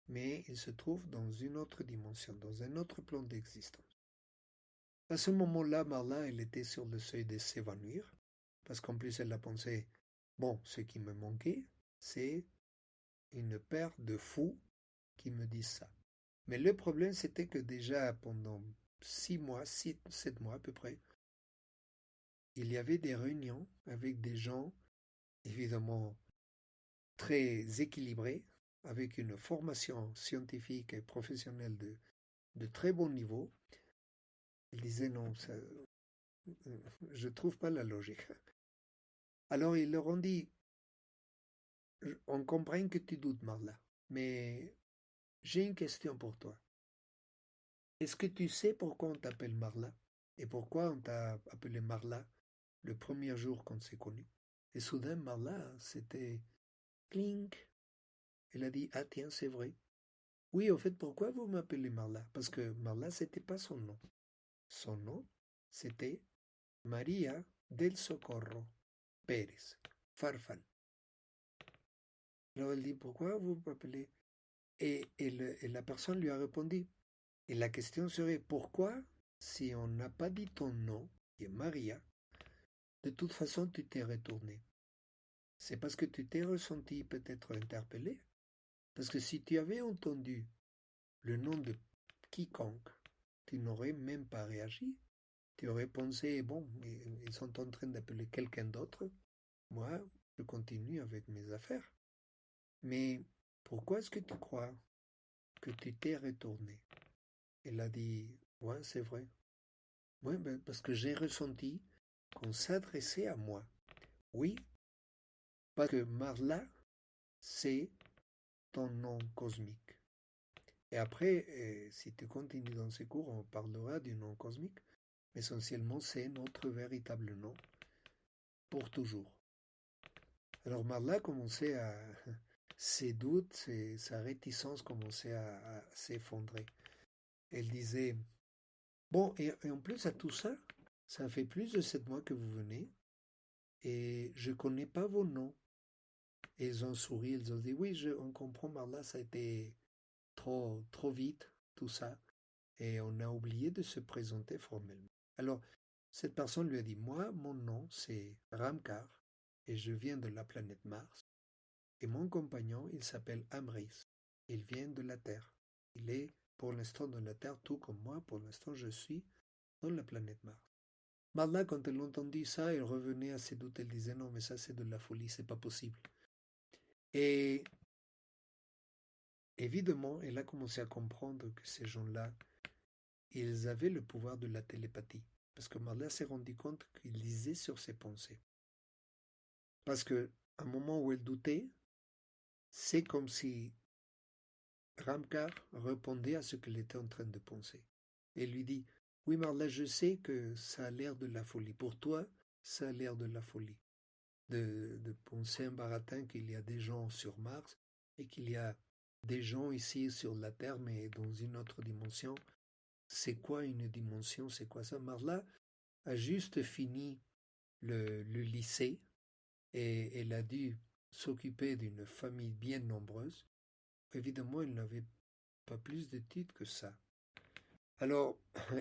mais il se trouve dans une autre dimension, dans un autre plan d'existence. À ce moment-là, Marla, elle était sur le seuil de s'évanouir, parce qu'en plus, elle a pensé, bon, ce qui me manquait, c'est une paire de fous qui me disent ça. Mais le problème, c'était que déjà pendant 6 mois, 7 mois à peu près, il y avait des réunions avec des gens, évidemment, très équilibrés, avec une formation scientifique et professionnelle de très bon niveau. Ils disaient non, ça, je ne trouve pas la logique. Alors ils leur ont dit, on comprend que tu doutes, Marla, mais j'ai une question pour toi. Est-ce que tu sais pourquoi on t'appelle Marla? Et pourquoi on t'a appelé Marla le premier jour qu'on s'est connus? Et soudain, Marla, c'était clink. Elle a dit, ah tiens, c'est vrai. Oui, au fait, pourquoi vous m'appelez Marla? Parce que Marla, c'était pas son nom. Son nom, c'était María del Socorro Pérez Farfal. Alors elle dit, pourquoi vous m'appelez? Et la personne lui a répondu. Et la question serait, pourquoi, si on n'a pas dit ton nom, qui est Maria, de toute façon tu t'es retourné? C'est parce que tu t'es ressenti peut-être interpellé? Parce que si tu avais entendu le nom de quiconque, tu n'aurais même pas réagi. Tu aurais pensé, bon, ils sont en train d'appeler quelqu'un d'autre. Moi, je continue avec mes affaires. Mais pourquoi est-ce que tu crois que tu t'es retourné? Elle a dit, ouais, c'est vrai. Oui, ben, parce que j'ai ressenti qu'on s'adressait à moi. Oui, parce que Marla, c'est ton nom cosmique. Et après, si tu continues dans ces cours, on parlera du nom cosmique. Mais essentiellement, c'est notre véritable nom pour toujours. Alors Marla commençait à... Ses doutes, sa réticence commençait à s'effondrer. Elle disait, bon, et en plus à tout ça, ça fait plus de 7 mois que vous venez et je ne connais pas vos noms. Et ils ont souri, ils ont dit, oui, on comprend, Marla, ça a été trop, trop vite, tout ça. Et on a oublié de se présenter formellement. Alors, cette personne lui a dit, moi, mon nom, c'est Ramkar, et je viens de la planète Mars. Et mon compagnon, il s'appelle Amris. Il vient de la Terre. Il est pour l'instant dans la Terre, tout comme moi. Pour l'instant, je suis dans la planète Mars. Marla, quand elle entendit ça, elle revenait à ses doutes. Elle disait, non, mais ça, c'est de la folie, c'est pas possible. Et évidemment, elle a commencé à comprendre que ces gens-là, ils avaient le pouvoir de la télépathie. Parce que Marla s'est rendu compte qu'il lisait sur ses pensées. Parce que, à un moment où elle doutait, c'est comme si Ramkar répondait à ce qu'elle était en train de penser. Et lui dit, oui Marla, je sais que ça a l'air de la folie. Pour toi, ça a l'air de la folie. De penser un baratin qu'il y a des gens sur Mars et qu'il y a des gens ici sur la Terre, mais dans une autre dimension. C'est quoi une dimension? C'est quoi ça? Marla a juste fini le lycée et elle a dû s'occuper d'une famille bien nombreuse. Évidemment, elle n'avait pas plus de titres que ça. Alors,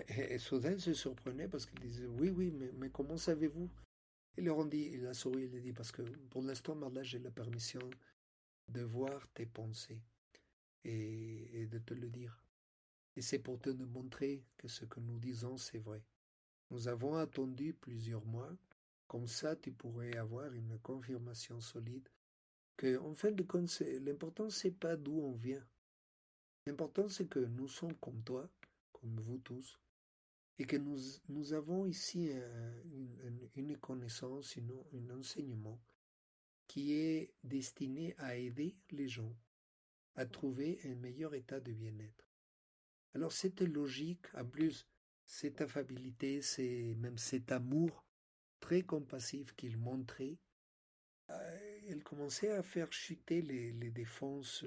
et soudain se surprenait parce qu'il disait, oui, oui, mais comment savez-vous? Il leur a dit, il a souri, il a dit, parce que pour l'instant, Marla, j'ai la permission de voir tes pensées et de te le dire. Et c'est pour te montrer que ce que nous disons, c'est vrai. Nous avons attendu plusieurs mois, comme ça tu pourrais avoir une confirmation solide que, en fin de compte, l'important, c'est pas d'où on vient. L'important, c'est que nous sommes comme toi, comme vous tous, et que nous avons ici une connaissance, un enseignement qui est destiné à aider les gens à trouver un meilleur état de bien-être. Alors cette logique, en plus, cette affabilité, même cet amour très compassif qu'il montrait, elle commençait à faire chuter les défenses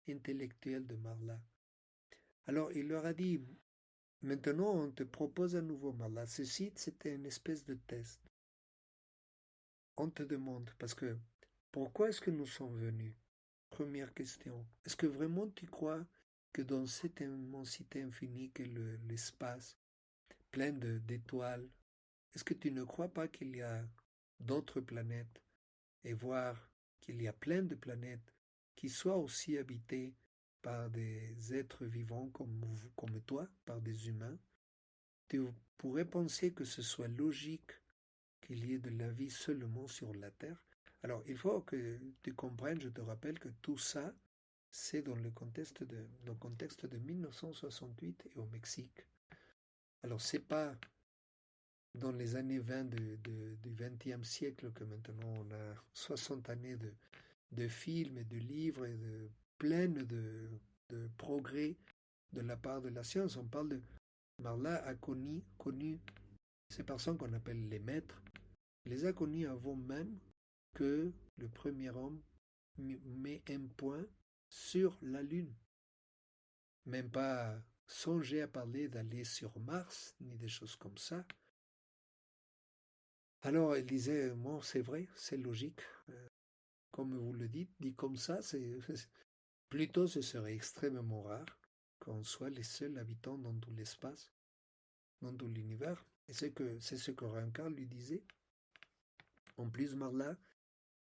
intellectuelles de Marla. Alors il leur a dit, maintenant on te propose à nouveau, Marla. Ceci, c'était une espèce de test. On te demande, parce que pourquoi est-ce que nous sommes venus? Première question. Est-ce que vraiment tu crois que dans cette immensité infinie qu'est l'espace, plein d'étoiles, est-ce que tu ne crois pas qu'il y a d'autres planètes et voir qu'il y a plein de planètes qui soient aussi habitées par des êtres vivants comme toi, par des humains? Tu pourrais penser que ce soit logique qu'il y ait de la vie seulement sur la Terre. Alors, il faut que tu comprennes, je te rappelle que tout ça, c'est dans le contexte de 1968 et au Mexique. Alors, c'est pas dans les années 20 du XXe siècle que maintenant on a 60 années de films et de livres et pleines de progrès de la part de la science. On parle de Marla a connu ces personnes qu'on appelle les maîtres, les a connus avant même que le premier homme met un point sur la Lune. Même pas songer à parler d'aller sur Mars, ni des choses comme ça. Alors elle disait, bon, c'est vrai, c'est logique. Comme vous le dites, dit comme ça, plutôt ce serait extrêmement rare qu'on soit les seuls habitants dans tout l'espace, dans tout l'univers. Et c'est ce que Rankar lui disait. En plus, Marla.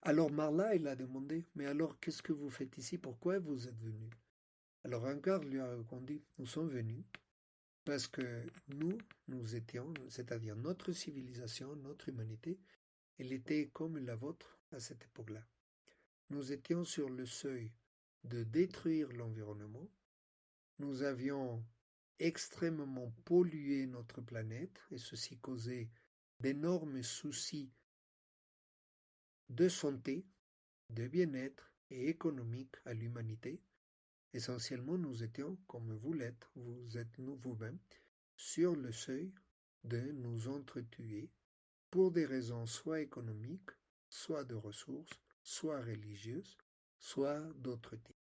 Alors Marla, il a demandé, mais alors qu'est-ce que vous faites ici? Pourquoi vous êtes venu? Alors Rankar lui a répondu, nous sommes venus parce que nous étions, c'est-à-dire notre civilisation, notre humanité, elle était comme la vôtre à cette époque-là. Nous étions sur le seuil de détruire l'environnement. Nous avions extrêmement pollué notre planète et ceci causait d'énormes soucis de santé, de bien-être et économique à l'humanité. Essentiellement, nous étions, comme vous l'êtes, vous êtes vous-même, sur le seuil de nous entretuer pour des raisons soit économiques, soit de ressources, soit religieuses, soit d'autres types.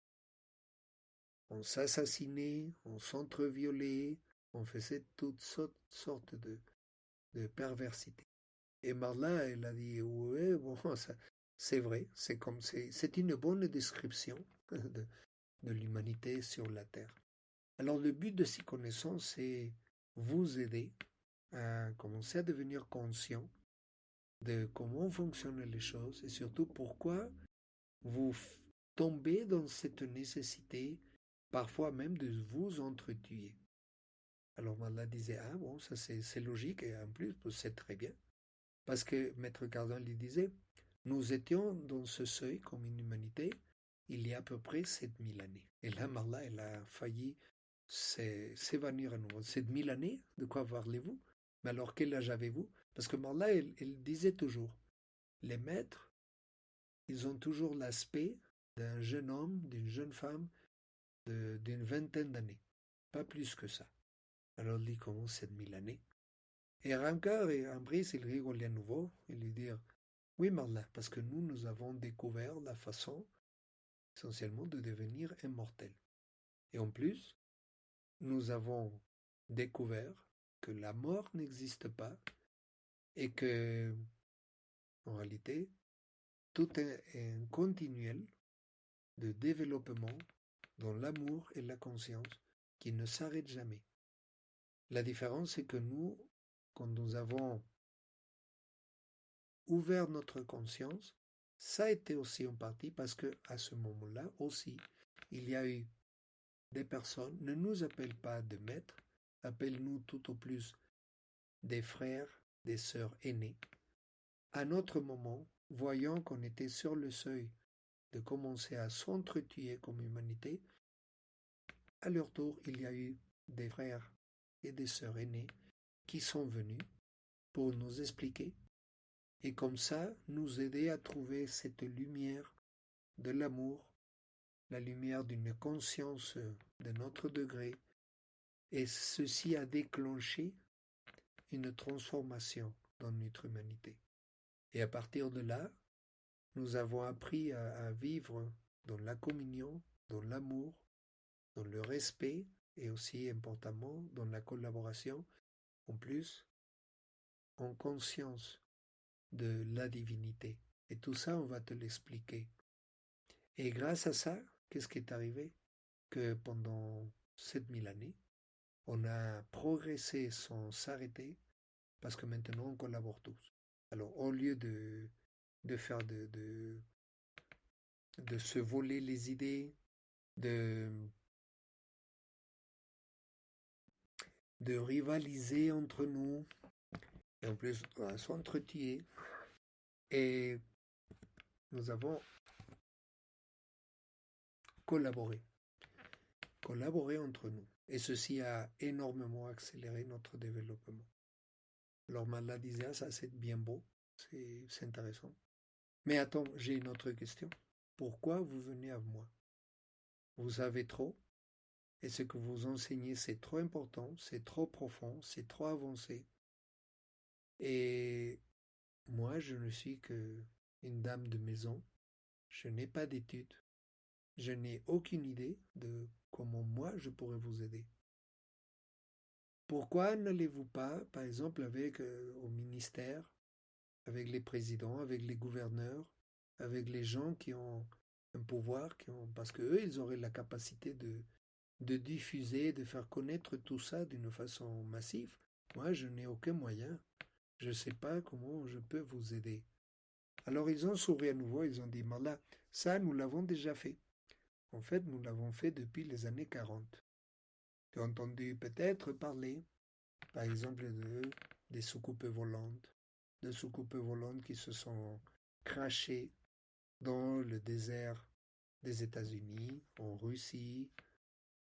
On s'assassinait, on s'entreviolait, on faisait toutes sortes de perversités. Et Marla, elle a dit, ouais, bon, c'est vrai, c'est une bonne description de l'humanité sur la Terre. Alors le but de ces connaissances, c'est vous aider à commencer à devenir conscient de comment fonctionnent les choses et surtout pourquoi vous tombez dans cette nécessité, parfois même de vous entretuer. Alors Marla disait, ah bon, ça c'est logique et en plus c'est très bien. Parce que Maître Cardin lui disait, nous étions dans ce seuil comme une humanité il y a à peu près 7000 années. Et là, Marla, elle a failli s'évanouir à nouveau. 7000 années? De quoi parlez-vous? Mais alors, quel âge avez-vous? Parce que Marla, elle disait toujours, les maîtres, ils ont toujours l'aspect d'un jeune homme, d'une jeune femme, d'une vingtaine d'années. Pas plus que ça. Alors, il dit, comment 7000 années? Et Rancard et Ambris, ils rigolaient à nouveau. Ils lui dirent, oui, Marla, parce que nous avons découvert la façon, essentiellement, de devenir immortel. Et en plus, nous avons découvert que la mort n'existe pas et que, en réalité, tout est un continuel de développement dans l'amour et la conscience qui ne s'arrête jamais. La différence, c'est que nous, quand nous avons ouvert notre conscience, ça a été aussi en partie parce que à ce moment-là aussi, il y a eu des personnes, ne nous appellent pas de maîtres, appellent-nous tout au plus des frères, des sœurs aînées. À notre moment, voyant qu'on était sur le seuil de commencer à s'entretuer comme humanité, à leur tour, il y a eu des frères et des sœurs aînées qui sont venus pour nous expliquer et comme ça nous aider à trouver cette lumière de l'amour, la lumière d'une conscience de notre degré, et ceci a déclenché une transformation dans notre humanité. Et à partir de là, nous avons appris à vivre dans la communion, dans l'amour, dans le respect et aussi importantement dans la collaboration, en plus, en conscience de la divinité. Et tout ça, on va te l'expliquer. Et grâce à ça, qu'est-ce qui est arrivé? Que pendant 7000 années, on a progressé sans s'arrêter parce que maintenant on collabore tous. Alors au lieu de faire de se voler les idées, de, de rivaliser entre nous, et en plus on va s'entretuer, et nous avons collaboré, collaboré entre nous. Et ceci a énormément accéléré notre développement. Alors Mala disait, ah, ça c'est bien beau, c'est intéressant. Mais attends, j'ai une autre question. Pourquoi vous venez à moi? Vous savez trop, et ce que vous enseignez, c'est trop important, c'est trop profond, c'est trop avancé. Et moi, je ne suis que une dame de maison, je n'ai pas d'études, je n'ai aucune idée de comment moi je pourrais vous aider. Pourquoi n'allez-vous pas, par exemple, avec au ministère, avec les présidents, avec les gouverneurs, avec les gens qui ont un pouvoir, parce que eux, ils auraient la capacité de diffuser, de faire connaître tout ça d'une façon massive. Moi, je n'ai aucun moyen. Je ne sais pas comment je peux vous aider. Alors ils ont souri à nouveau, ils ont dit, Marla, ça, nous l'avons déjà fait. En fait, nous l'avons fait depuis les années 40. Tu as entendu peut-être parler, par exemple, des soucoupes volantes, de soucoupes volantes qui se sont crashées dans le désert des États-Unis, en Russie,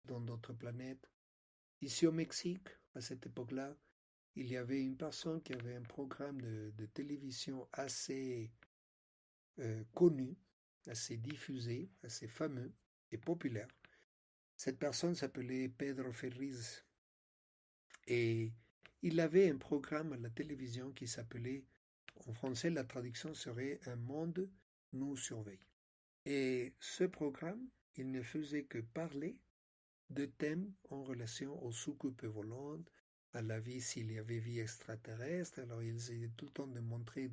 dans d'autres planètes. Ici au Mexique, à cette époque-là, il y avait une personne qui avait un programme de télévision assez connu, assez diffusé, assez fameux et populaire. Cette personne s'appelait Pedro Ferriz et il avait un programme à la télévision qui s'appelait, en français la traduction serait Un monde nous surveille. Et ce programme, il ne faisait que parler de thèmes en relation aux soucoupes volantes, à la vie s'il y avait vie extraterrestre. Alors ils essayaient tout le temps de montrer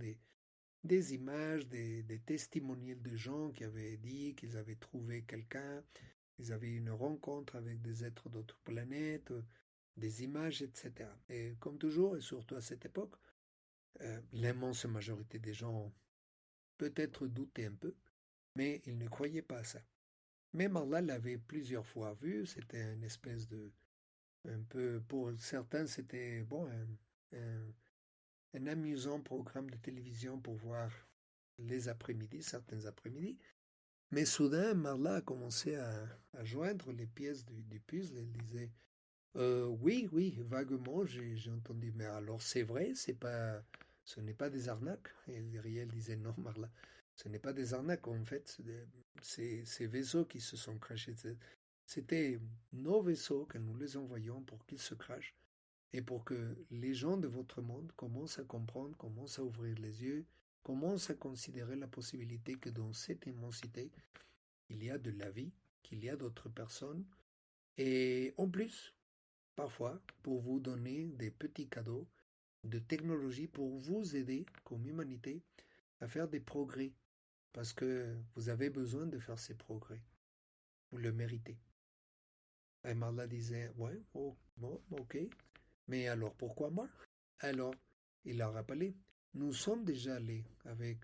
des images, des testimonials de gens qui avaient dit qu'ils avaient trouvé quelqu'un, ils avaient eu une rencontre avec des êtres d'autres planètes, des images, etc. Et comme toujours, et surtout à cette époque, l'immense majorité des gens peut-être doutaient un peu, mais ils ne croyaient pas à ça. Mais Marla l'avait plusieurs fois vu, c'était une espèce de, un peu, pour certains, c'était bon, un amusant programme de télévision pour voir les après-midi, certains après-midi. Mais soudain, Marla a commencé à joindre les pièces du puzzle. Elle disait oui, oui, vaguement, j'ai entendu. Mais alors, c'est vrai, ce n'est pas des arnaques. Et Riel disait non, Marla, ce n'est pas des arnaques. En fait, ces vaisseaux qui se sont crashés, c'était nos vaisseaux que nous les envoyons pour qu'ils se crashent et pour que les gens de votre monde commencent à comprendre, commencent à ouvrir les yeux, commencent à considérer la possibilité que dans cette immensité, il y a de la vie, qu'il y a d'autres personnes, et en plus, parfois, pour vous donner des petits cadeaux de technologie pour vous aider, comme humanité, à faire des progrès, parce que vous avez besoin de faire ces progrès. Vous le méritez. Et Marla disait, ouais, oh, bon, ok, mais alors pourquoi moi? Alors, il a rappelé, nous sommes déjà allés avec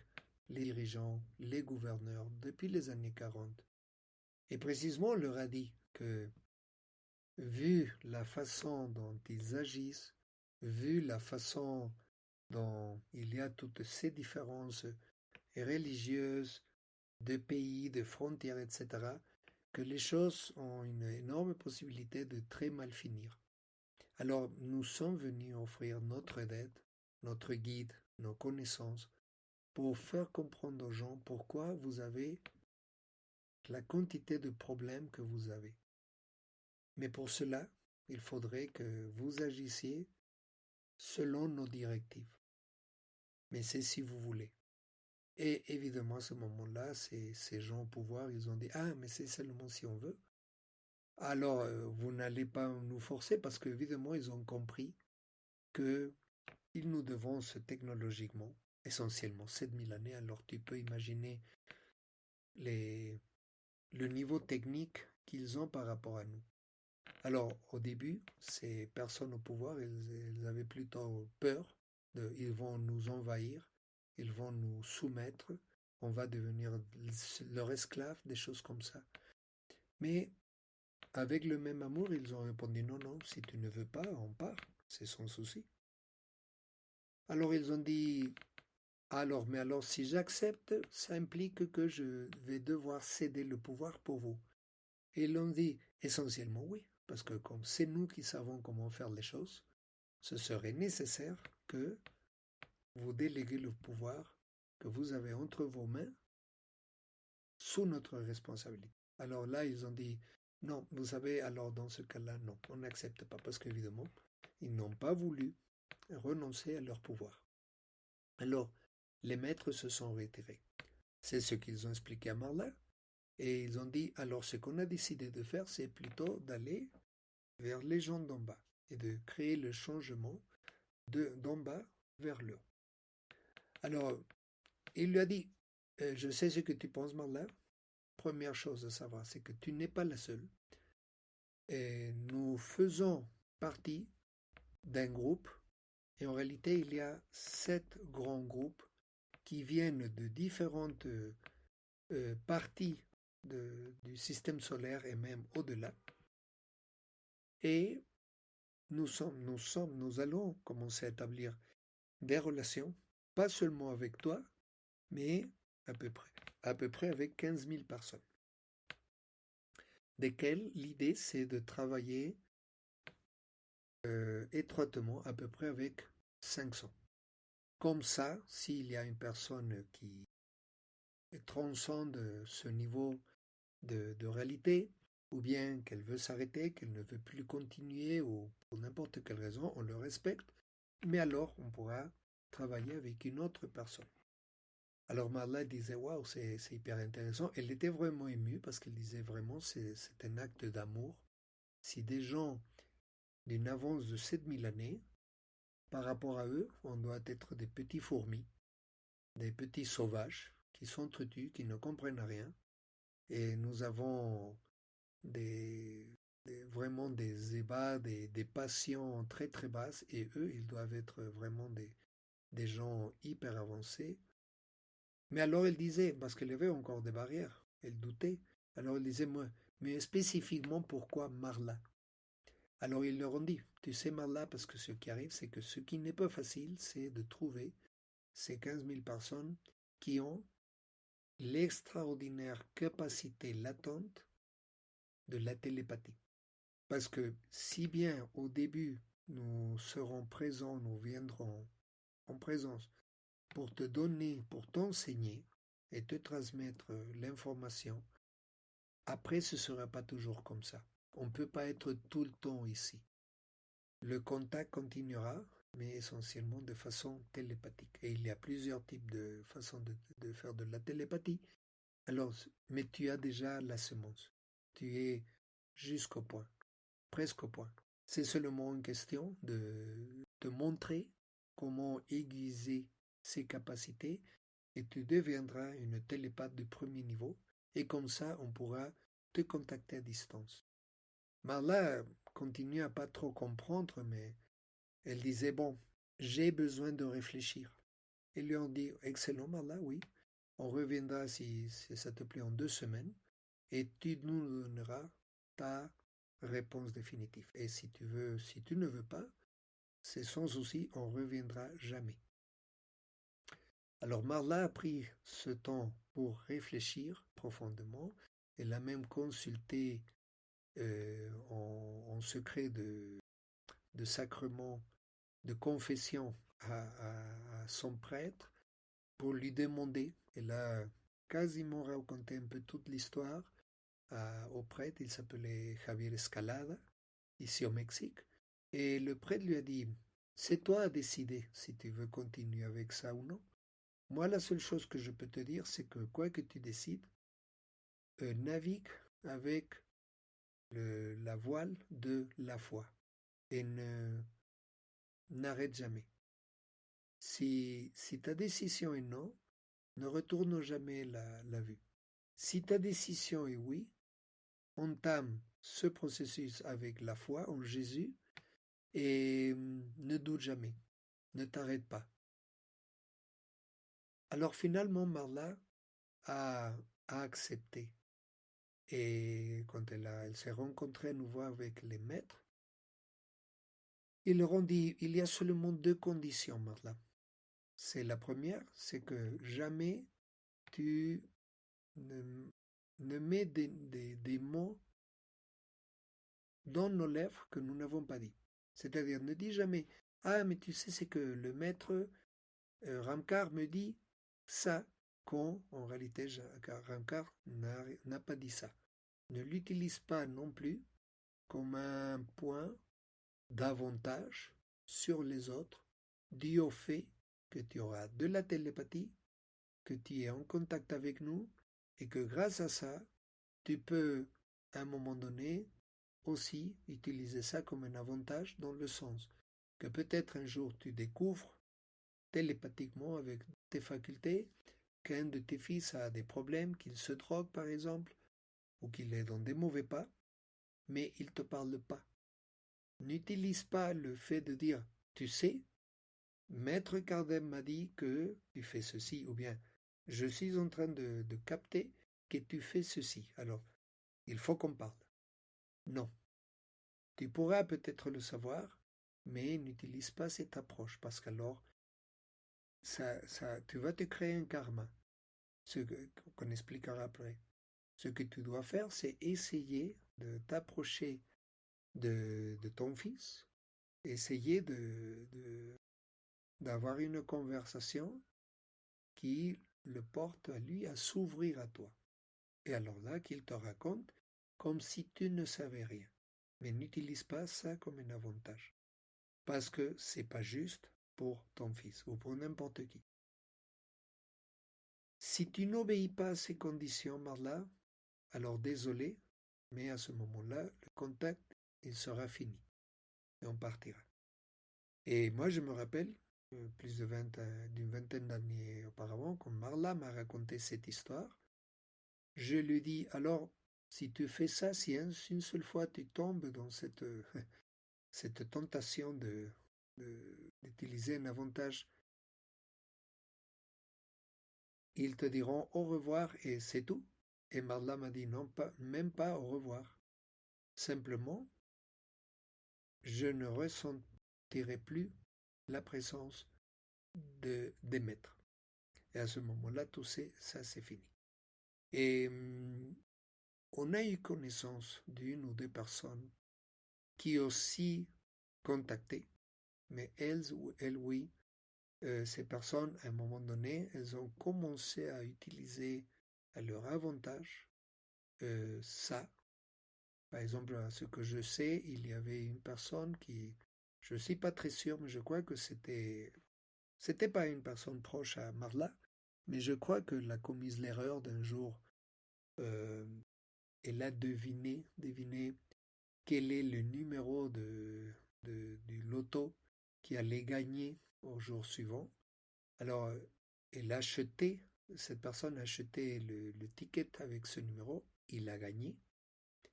les dirigeants, les gouverneurs depuis les années 40. Et précisément, on leur a dit que, vu la façon dont ils agissent, vu la façon dont il y a toutes ces différences religieuses, de pays, de frontières, etc., que les choses ont une énorme possibilité de très mal finir. Alors, nous sommes venus offrir notre aide, notre guide, nos connaissances, pour faire comprendre aux gens pourquoi vous avez la quantité de problèmes que vous avez. Mais pour cela, il faudrait que vous agissiez selon nos directives. Mais c'est si vous voulez. Et évidemment, à ce moment-là, ces gens au pouvoir, ils ont dit, ah, mais c'est seulement si on veut. Alors, vous n'allez pas nous forcer parce qu'évidemment, ils ont compris que ils nous devancent technologiquement, essentiellement 7000 années. Alors, tu peux imaginer les, le niveau technique qu'ils ont par rapport à nous. Alors, au début, ces personnes au pouvoir, elles avaient plutôt peur ils vont nous envahir, ils vont nous soumettre, on va devenir leur esclave, des choses comme ça. Mais avec le même amour, ils ont répondu non, non, si tu ne veux pas, on part, c'est sans souci. Alors ils ont dit, mais alors si j'accepte, ça implique que je vais devoir céder le pouvoir pour vous. Et ils ont dit, essentiellement oui, parce que comme c'est nous qui savons comment faire les choses, ce serait nécessaire que vous déléguez le pouvoir que vous avez entre vos mains sous notre responsabilité. Alors là, ils ont dit, non, vous savez, alors dans ce cas-là, non, on n'accepte pas, parce qu'évidemment, ils n'ont pas voulu renoncer à leur pouvoir. Alors, les maîtres se sont retirés. C'est ce qu'ils ont expliqué à Marla, et ils ont dit, alors ce qu'on a décidé de faire, c'est plutôt d'aller vers les gens d'en bas, et de créer le changement d'en bas vers le haut. Alors, il lui a dit, je sais ce que tu penses, Marla. Première chose à savoir, c'est que tu n'es pas la seule. Et nous faisons partie d'un groupe, et en réalité, il y a 7 grands groupes qui viennent de différentes parties du système solaire et même au-delà. Et nous allons commencer à établir des relations, pas seulement avec toi, mais à peu près avec 15 000 personnes, desquelles l'idée c'est de travailler étroitement à peu près avec 500. Comme ça, s'il y a une personne qui transcende ce niveau de réalité, ou bien qu'elle veut s'arrêter, qu'elle ne veut plus continuer, ou pour n'importe quelle raison, on le respecte, mais alors on pourra travailler avec une autre personne. Alors Marla disait, waouh, c'est hyper intéressant. Elle était vraiment émue parce qu'elle disait vraiment, c'est un acte d'amour. Si des gens d'une avance de 7000 années, par rapport à eux, on doit être des petits fourmis, des petits sauvages qui s'entretuent, qui ne comprennent rien. Et nous avons vraiment des ébats, des passions très très basses. Et eux, ils doivent être vraiment des gens hyper avancés. Mais alors elle disait, parce qu'elle avait encore des barrières, elle doutait. Alors elle disait, moi, mais spécifiquement pourquoi Marla? Alors ils leur ont dit, tu sais Marla, parce que ce qui arrive, c'est que ce qui n'est pas facile, c'est de trouver ces 15 000 personnes qui ont l'extraordinaire capacité latente de la télépathie. Parce que si bien au début nous serons présents, nous viendrons en présence pour te donner, pour t'enseigner et te transmettre l'information, après ce ne sera pas toujours comme ça. On ne peut pas être tout le temps ici. Le contact continuera, mais essentiellement de façon télépathique. Et il y a plusieurs types de façons de faire de la télépathie. Alors, mais tu as déjà la semence. Tu es jusqu'au point, presque au point. C'est seulement une question de te montrer comment aiguiser ses capacités et tu deviendras une télépathe de premier niveau et comme ça on pourra te contacter à distance. Marla continue à pas trop comprendre, mais elle disait bon, j'ai besoin de réfléchir. Ils lui ont dit excellent Marla, oui, on reviendra si ça te plaît en 2 semaines et tu nous donneras ta réponse définitive. Et si tu ne veux pas, c'est sans souci, on reviendra jamais. Alors Marla a pris ce temps pour réfléchir profondément. Elle a même consulté en secret de sacrement, de confession à son prêtre pour lui demander. Elle a quasiment raconté un peu toute l'histoire au prêtre. Il s'appelait Javier Escalada, ici au Mexique. Et le prêtre lui a dit, c'est toi à décider si tu veux continuer avec ça ou non. Moi, la seule chose que je peux te dire, c'est que quoi que tu décides, navigue avec la voile de la foi et n'arrête jamais. Si ta décision est non, ne retourne jamais la vue. Si ta décision est oui, entame ce processus avec la foi en Jésus et ne doute jamais, ne t'arrête pas. Alors finalement, Marla a accepté. Et quand elle s'est rencontrée à nouveau avec les maîtres, ils leur ont dit, il y a seulement 2 conditions, Marla. C'est la première, c'est que jamais tu ne mets des mots dans nos lèvres que nous n'avons pas dit. C'est-à-dire, ne dis jamais, ah, mais tu sais, c'est que le maître Ramkar me dit ça, quand en réalité Ramkar n'a pas dit ça. Ne l'utilise pas non plus comme un point d'avantage sur les autres dû au fait que tu auras de la télépathie, que tu es en contact avec nous et que grâce à ça, tu peux à un moment donné aussi utiliser ça comme un avantage dans le sens que peut-être un jour tu découvres télépathiquement avec tes facultés qu'un de tes fils a des problèmes, qu'il se drogue par exemple, ou qu'il est dans des mauvais pas, mais il ne te parle pas. N'utilise pas le fait de dire tu sais, Maître Kardec m'a dit que tu fais ceci, ou bien je suis en train de capter que tu fais ceci. Alors, il faut qu'on parle. Non. Tu pourras peut-être le savoir, mais n'utilise pas cette approche, parce qu'alors, tu vas te créer un karma, ce qu'on expliquera après. Ce que tu dois faire, c'est essayer de t'approcher de ton fils, essayer d'avoir une conversation qui le porte à lui à s'ouvrir à toi. Et alors là, qu'il te raconte comme si tu ne savais rien. Mais n'utilise pas ça comme un avantage. Parce que c'est pas juste pour ton fils ou pour n'importe qui. Si tu n'obéis pas à ces conditions, Marla, alors désolé, mais à ce moment-là, le contact, il sera fini. Et on partira. Et moi, je me rappelle, plus d'une vingtaine d'années auparavant, quand Marla m'a raconté cette histoire, je lui dis, alors, si tu fais ça, si une seule fois tu tombes dans cette, cette tentation d'utiliser un avantage, ils te diront au revoir et c'est tout. Et Marla m'a dit, non, pas, même pas au revoir. Simplement, je ne ressentirai plus la présence des maîtres. Et à ce moment-là, tout ça c'est fini. Et on a eu connaissance d'une ou deux personnes qui aussi contacté, mais elles, oui, ces personnes, à un moment donné, elles ont commencé à utiliser à leur avantage ça. Par exemple, à ce que je sais, il y avait une personne qui, je ne suis pas très sûr, mais je crois que c'était pas une personne proche à Marla, mais je crois qu'elle a commis l'erreur d'un jour, euh, elle a deviné quel est le numéro du loto qui allait gagner au jour suivant. Alors, cette personne a acheté le ticket avec ce numéro, il a gagné,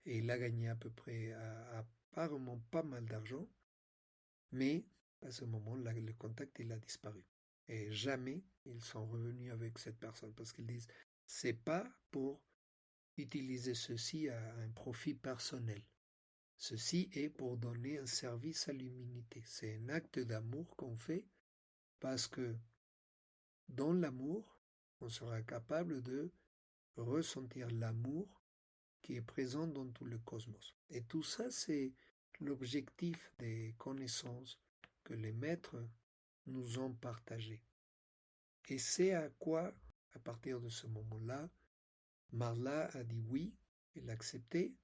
et il a gagné à peu près apparemment pas mal d'argent, mais à ce moment-là, le contact, il a disparu. Et jamais ils sont revenus avec cette personne parce qu'ils disent, c'est pas pour utiliser ceci à un profit personnel. Ceci est pour donner un service à l'humanité. C'est un acte d'amour qu'on fait parce que dans l'amour, on sera capable de ressentir l'amour qui est présent dans tout le cosmos. Et tout ça, c'est l'objectif des connaissances que les maîtres nous ont partagées. Et c'est à quoi, à partir de ce moment-là, Marla a dit oui, elle a accepté.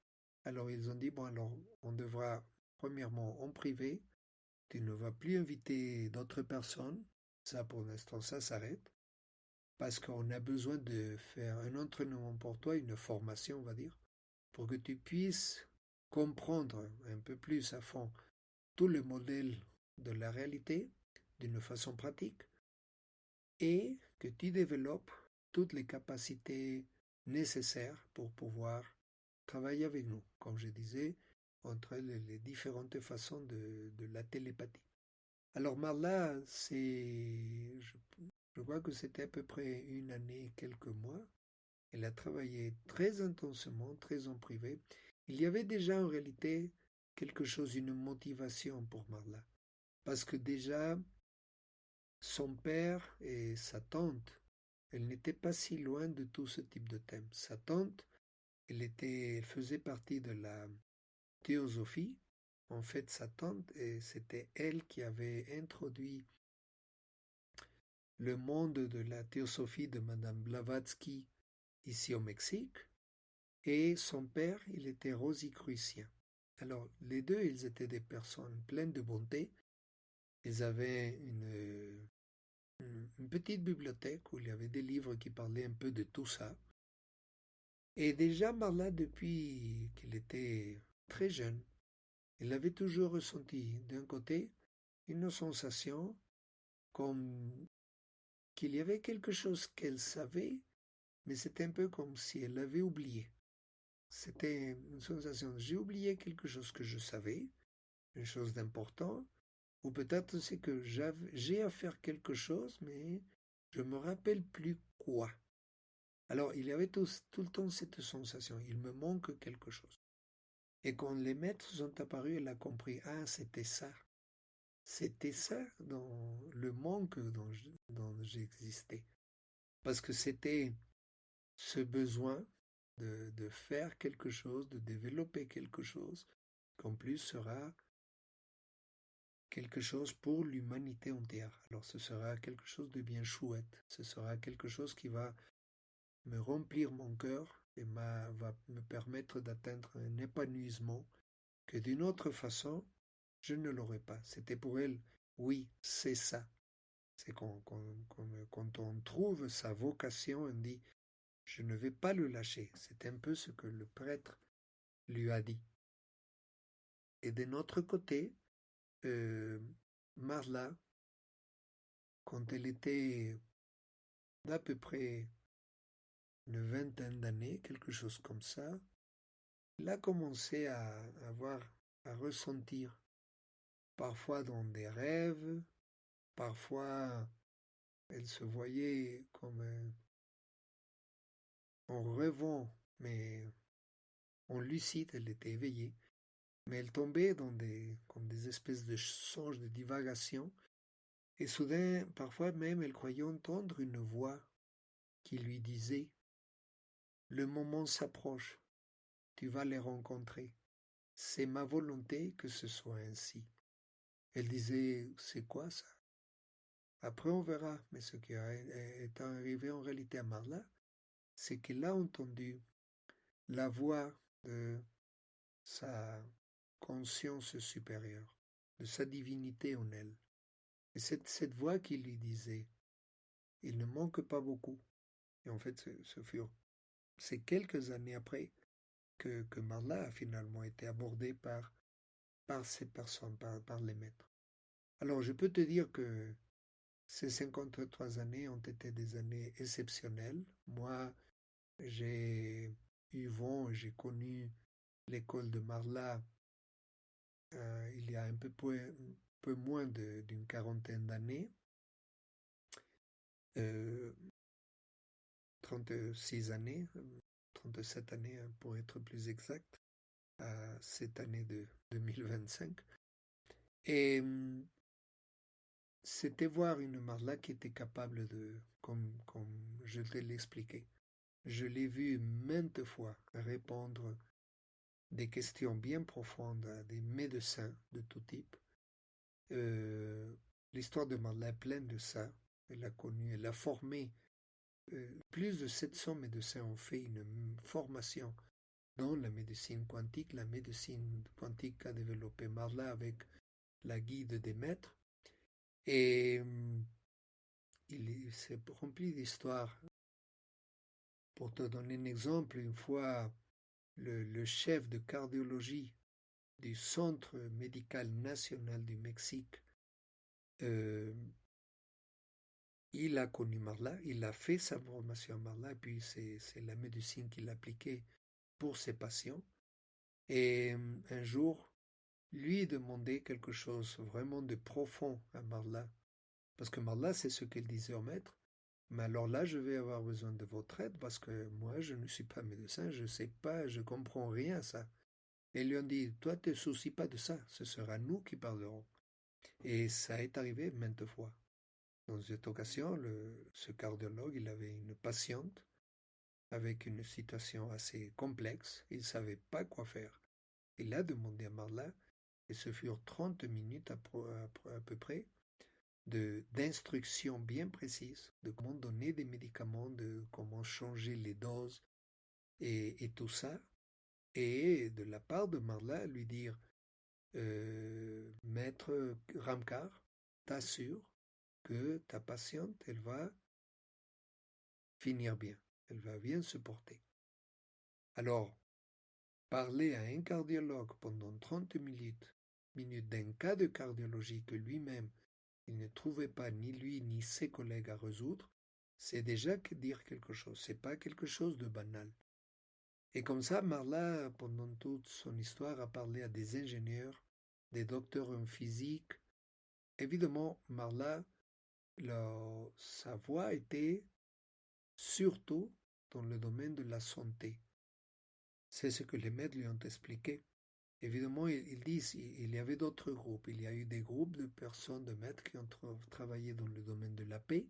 Alors ils ont dit, bon alors on devra, premièrement en privé, tu ne vas plus inviter d'autres personnes, ça pour l'instant ça s'arrête, parce qu'on a besoin de faire un entraînement pour toi, une formation on va dire, pour que tu puisses comprendre un peu plus à fond tous les modèles de la réalité d'une façon pratique et que tu développes toutes les capacités nécessaires pour pouvoir travailler avec nous, comme je disais, entre les différentes façons de la télépathie. Alors Marla, je crois que c'était à peu près une année, quelques mois. Elle a travaillé très intensément, très en privé. Il y avait déjà en réalité quelque chose, une motivation pour Marla. Parce que déjà, son père et sa tante, elle n'était pas si loin de tout ce type de thème. Sa tante, elle faisait partie de la théosophie. En fait, sa tante, et c'était elle qui avait introduit le monde de la théosophie de Madame Blavatsky ici au Mexique. Et son père, il était rosicrucien. Alors, les deux, ils étaient des personnes pleines de bonté. Ils avaient une petite bibliothèque où il y avait des livres qui parlaient un peu de tout ça. Et déjà, Marla, depuis qu'il était très jeune, il avait toujours ressenti, d'un côté, une sensation comme qu'il y avait quelque chose qu'elle savait, mais c'était un peu comme si elle l'avait oublié. C'était une sensation, j'ai oublié quelque chose que je savais, une chose d'important, ou peut-être c'est que j'ai à faire quelque chose, mais je me rappelle plus quoi. Alors il y avait tout le temps cette sensation, il me manque quelque chose. Et quand les maîtres sont apparus, elle a compris, ah c'était ça. C'était ça dans le manque dont j'existais. Parce que c'était ce besoin de faire quelque chose, de développer quelque chose, qu'en plus sera quelque chose pour l'humanité entière. Alors ce sera quelque chose de bien chouette, ce sera quelque chose qui va me remplir mon cœur et va me permettre d'atteindre un épanouissement que d'une autre façon, je ne l'aurais pas. C'était pour elle, oui, c'est ça. C'est quand on trouve sa vocation, on dit, je ne vais pas le lâcher. C'est un peu ce que le prêtre lui a dit. Et de notre côté, Marla, quand elle était d'à peu près une vingtaine d'années, quelque chose comme ça, elle a commencé à avoir, à ressentir, parfois dans des rêves, parfois elle se voyait comme en rêvant, mais en lucide, elle était éveillée, mais elle tombait comme des espèces de songes, de divagations, et soudain, parfois même, elle croyait entendre une voix qui lui disait, le moment s'approche, tu vas les rencontrer. C'est ma volonté que ce soit ainsi. Elle disait, c'est quoi ça? Après on verra, mais ce qui est arrivé en réalité à Marla, c'est qu'elle a entendu la voix de sa conscience supérieure, de sa divinité en elle. Et cette voix qui lui disait, il ne manque pas beaucoup. Et en fait, c'est quelques années après que Marla a finalement été abordée par ces personnes, par les maîtres. Alors, je peux te dire que ces 53 années ont été des années exceptionnelles. Moi, j'ai eu vent, j'ai connu l'école de Marla il y a un peu moins d'une quarantaine d'années, 36 années, 37 années pour être plus exact, cette année de 2025. Et c'était voir une Marla qui était capable comme je te l'ai expliqué. Je l'ai vu maintes fois répondre des questions bien profondes à des médecins de tout type. L'histoire de Marla est pleine de ça. Elle a connu, elle a formé plus de 700 médecins ont fait une formation dans la médecine quantique. La médecine quantique a développé Marla avec la guide des maîtres. Et il s'est rempli d'histoires. Pour te donner un exemple, une fois, le chef de cardiologie du Centre médical national du Mexique, il a connu Marla, il a fait sa formation à Marla, et puis c'est la médecine qu'il appliquait pour ses patients. Et un jour, lui demandait quelque chose vraiment de profond à Marla, parce que Marla, c'est ce qu'elle disait au maître. Mais alors là, je vais avoir besoin de votre aide parce que moi, je ne suis pas médecin, je ne sais pas, je comprends rien à ça. Et ils lui ont dit, toi, ne te soucies pas de ça, ce sera nous qui parlerons. Et ça est arrivé maintes fois. Dans cette occasion, ce cardiologue, il avait une patiente avec une situation assez complexe, il ne savait pas quoi faire. Il a demandé à Marla, et ce furent 30 minutes à peu près, d'instructions bien précises, de comment donner des médicaments, de comment changer les doses et tout ça. Et de la part de Marla, lui dire, Maître Ramkar, t'assure que ta patiente, elle va finir bien, elle va bien se porter. Alors, parler à un cardiologue pendant 30 minutes d'un cas de cardiologie que lui-même, il ne trouvait pas ni lui ni ses collègues à résoudre, c'est déjà dire quelque chose, c'est pas quelque chose de banal. Et comme ça, Marla, pendant toute son histoire, a parlé à des ingénieurs, des docteurs en physique. Évidemment, Marla, sa voix était surtout dans le domaine de la santé. C'est ce que les maîtres lui ont expliqué. Évidemment, ils disent qu'il y avait d'autres groupes. Il y a eu des groupes de personnes, de maîtres qui ont travaillé dans le domaine de la paix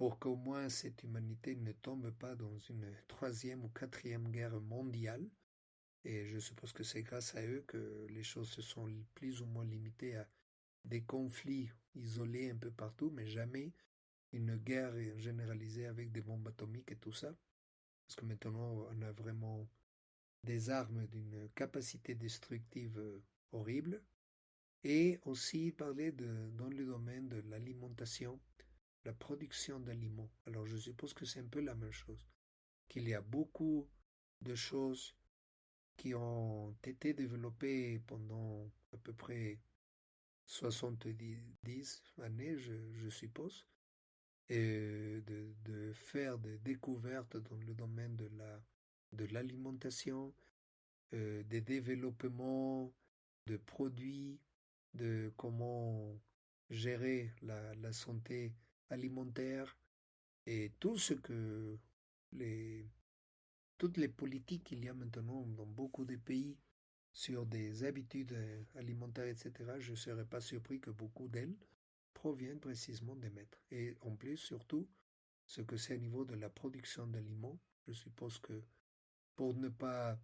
pour qu'au moins cette humanité ne tombe pas dans une troisième ou quatrième guerre mondiale. Et je suppose que c'est grâce à eux que les choses se sont plus ou moins limitées à des conflits isolés un peu partout, mais jamais une guerre généralisée avec des bombes atomiques et tout ça. Parce que maintenant, on a vraiment des armes d'une capacité destructive horrible. Et aussi parler dans le domaine de l'alimentation, la production d'aliments. Alors je suppose que c'est un peu la même chose, qu'il y a beaucoup de choses qui ont été développées pendant à peu près 70 années, je suppose, et de faire des découvertes dans le domaine de l'alimentation, des développements de produits, de comment gérer la santé alimentaire et tout ce que les, toutes les politiques qu'il y a maintenant dans beaucoup de pays sur des habitudes alimentaires, etc., je ne serais pas surpris que beaucoup d'elles proviennent précisément des maîtres. Et en plus, surtout, ce que c'est au niveau de la production d'aliments, je suppose que pour ne pas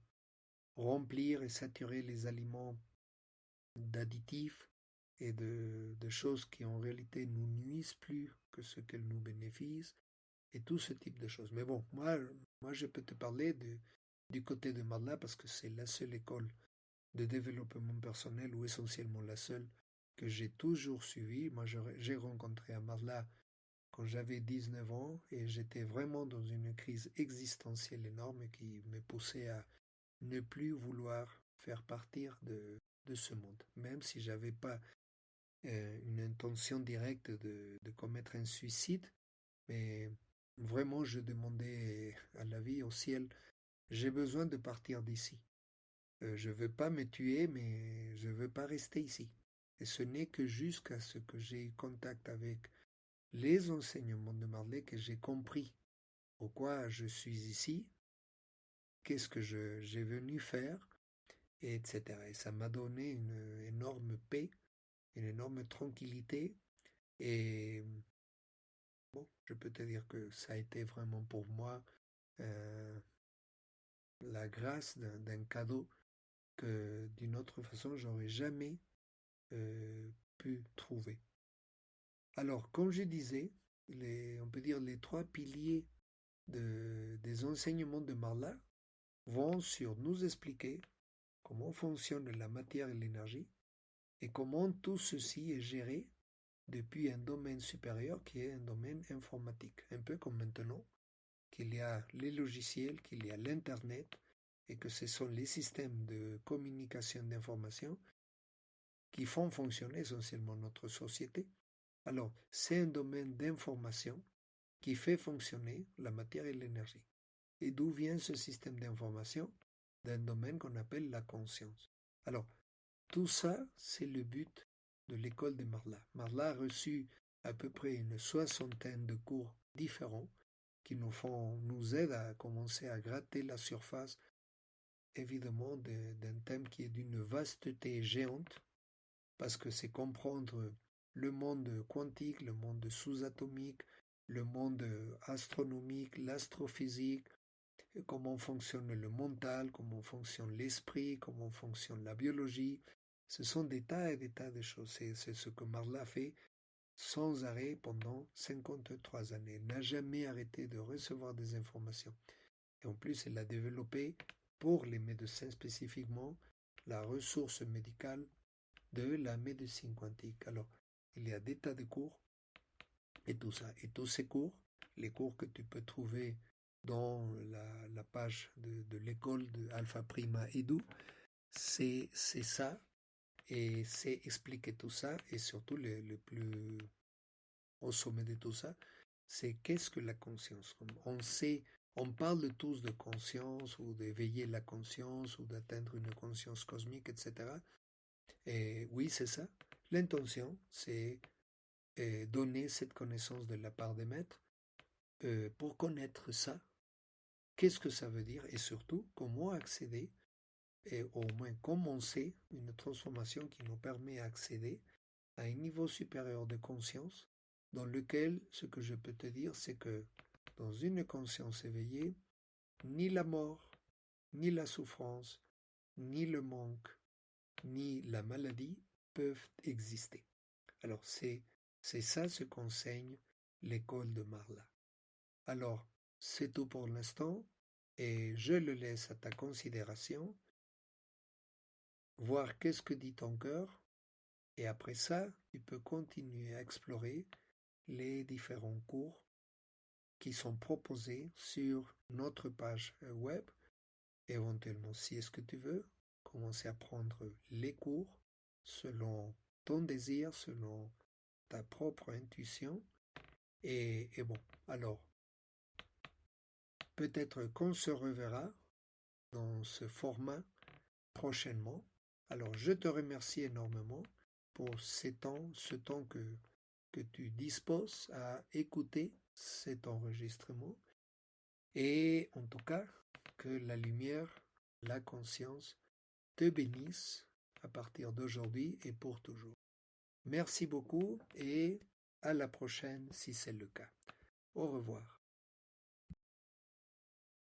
remplir et saturer les aliments d'additifs et de choses qui en réalité nous nuisent plus que ce qu'elles nous bénéficient, et tout ce type de choses. Mais bon, moi je peux te parler du côté de Marla parce que c'est la seule école de développement personnel, ou essentiellement la seule, que j'ai toujours suivie. Moi j'ai rencontré à Marla quand j'avais 19 ans et j'étais vraiment dans une crise existentielle énorme qui me poussait à ne plus vouloir faire partir de ce monde, même si j'avais pas une intention directe de commettre un suicide, mais vraiment je demandais à la vie, au ciel, j'ai besoin de partir d'ici. Je veux pas me tuer, mais je veux pas rester ici. Et ce n'est que jusqu'à ce que j'ai eu contact avec les enseignements de Marley que j'ai compris pourquoi je suis ici, qu'est-ce que j'ai venu faire, etc. Et ça m'a donné une énorme paix, une énorme tranquillité. Et bon, je peux te dire que ça a été vraiment pour moi euh, la grâce d'un cadeau que d'une autre façon j'aurais jamais pu trouver. Alors, comme je disais, on peut dire les trois piliers des enseignements de Marla vont sur nous expliquer comment fonctionne la matière et l'énergie et comment tout ceci est géré depuis un domaine supérieur qui est un domaine informatique. Un peu comme maintenant qu'il y a les logiciels, qu'il y a l'Internet, et que ce sont les systèmes de communication d'information qui font fonctionner essentiellement notre société. Alors, c'est un domaine d'information qui fait fonctionner la matière et l'énergie. Et d'où vient ce système d'information? D'un domaine qu'on appelle la conscience. Alors, tout ça, c'est le but de l'école de Marla. Marla a reçu à peu près une soixantaine de cours différents qui nous aident à commencer à gratter la surface, évidemment, d'un thème qui est d'une vasteté géante, parce que c'est comprendre le monde quantique, le monde sous-atomique, le monde astronomique, l'astrophysique, comment fonctionne le mental, comment fonctionne l'esprit, comment fonctionne la biologie. Ce sont des tas et des tas de choses. C'est ce que Marla fait sans arrêt pendant 53 années. Elle n'a jamais arrêté de recevoir des informations. Et en plus, elle a développé pour les médecins spécifiquement la ressource médicale de la médecine quantique. Alors, il y a des tas de cours et tout ça. Et tous ces cours, les cours que tu peux trouver dans la page de l'école de Alpha Prima Edu, c'est ça, et c'est expliquer tout ça, et surtout le plus au sommet de tout ça, c'est qu'est-ce que la conscience. On parle tous de conscience, ou d'éveiller la conscience, ou d'atteindre une conscience cosmique, etc. Et oui, c'est ça. L'intention, c'est donner cette connaissance de la part des maîtres. Pour connaître ça, qu'est-ce que ça veut dire, et surtout comment accéder, et au moins commencer une transformation qui nous permet d'accéder à un niveau supérieur de conscience dans lequel ce que je peux te dire, c'est que dans une conscience éveillée, ni la mort, ni la souffrance, ni le manque, ni la maladie peuvent exister. Alors c'est ça ce qu'enseigne l'école de Marla. Alors, c'est tout pour l'instant, et je le laisse à ta considération, voir qu'est-ce que dit ton cœur, et après ça, tu peux continuer à explorer les différents cours qui sont proposés sur notre page web. Éventuellement, si est-ce que tu veux, commencer à prendre les cours selon ton désir, selon ta propre intuition. Et bon, alors, peut-être qu'on se reverra dans ce format prochainement. Alors, je te remercie énormément pour ce temps que tu disposes à écouter cet enregistrement. Et en tout cas, que la lumière, la conscience te bénisse à partir d'aujourd'hui et pour toujours. Merci beaucoup et à la prochaine si c'est le cas. Au revoir.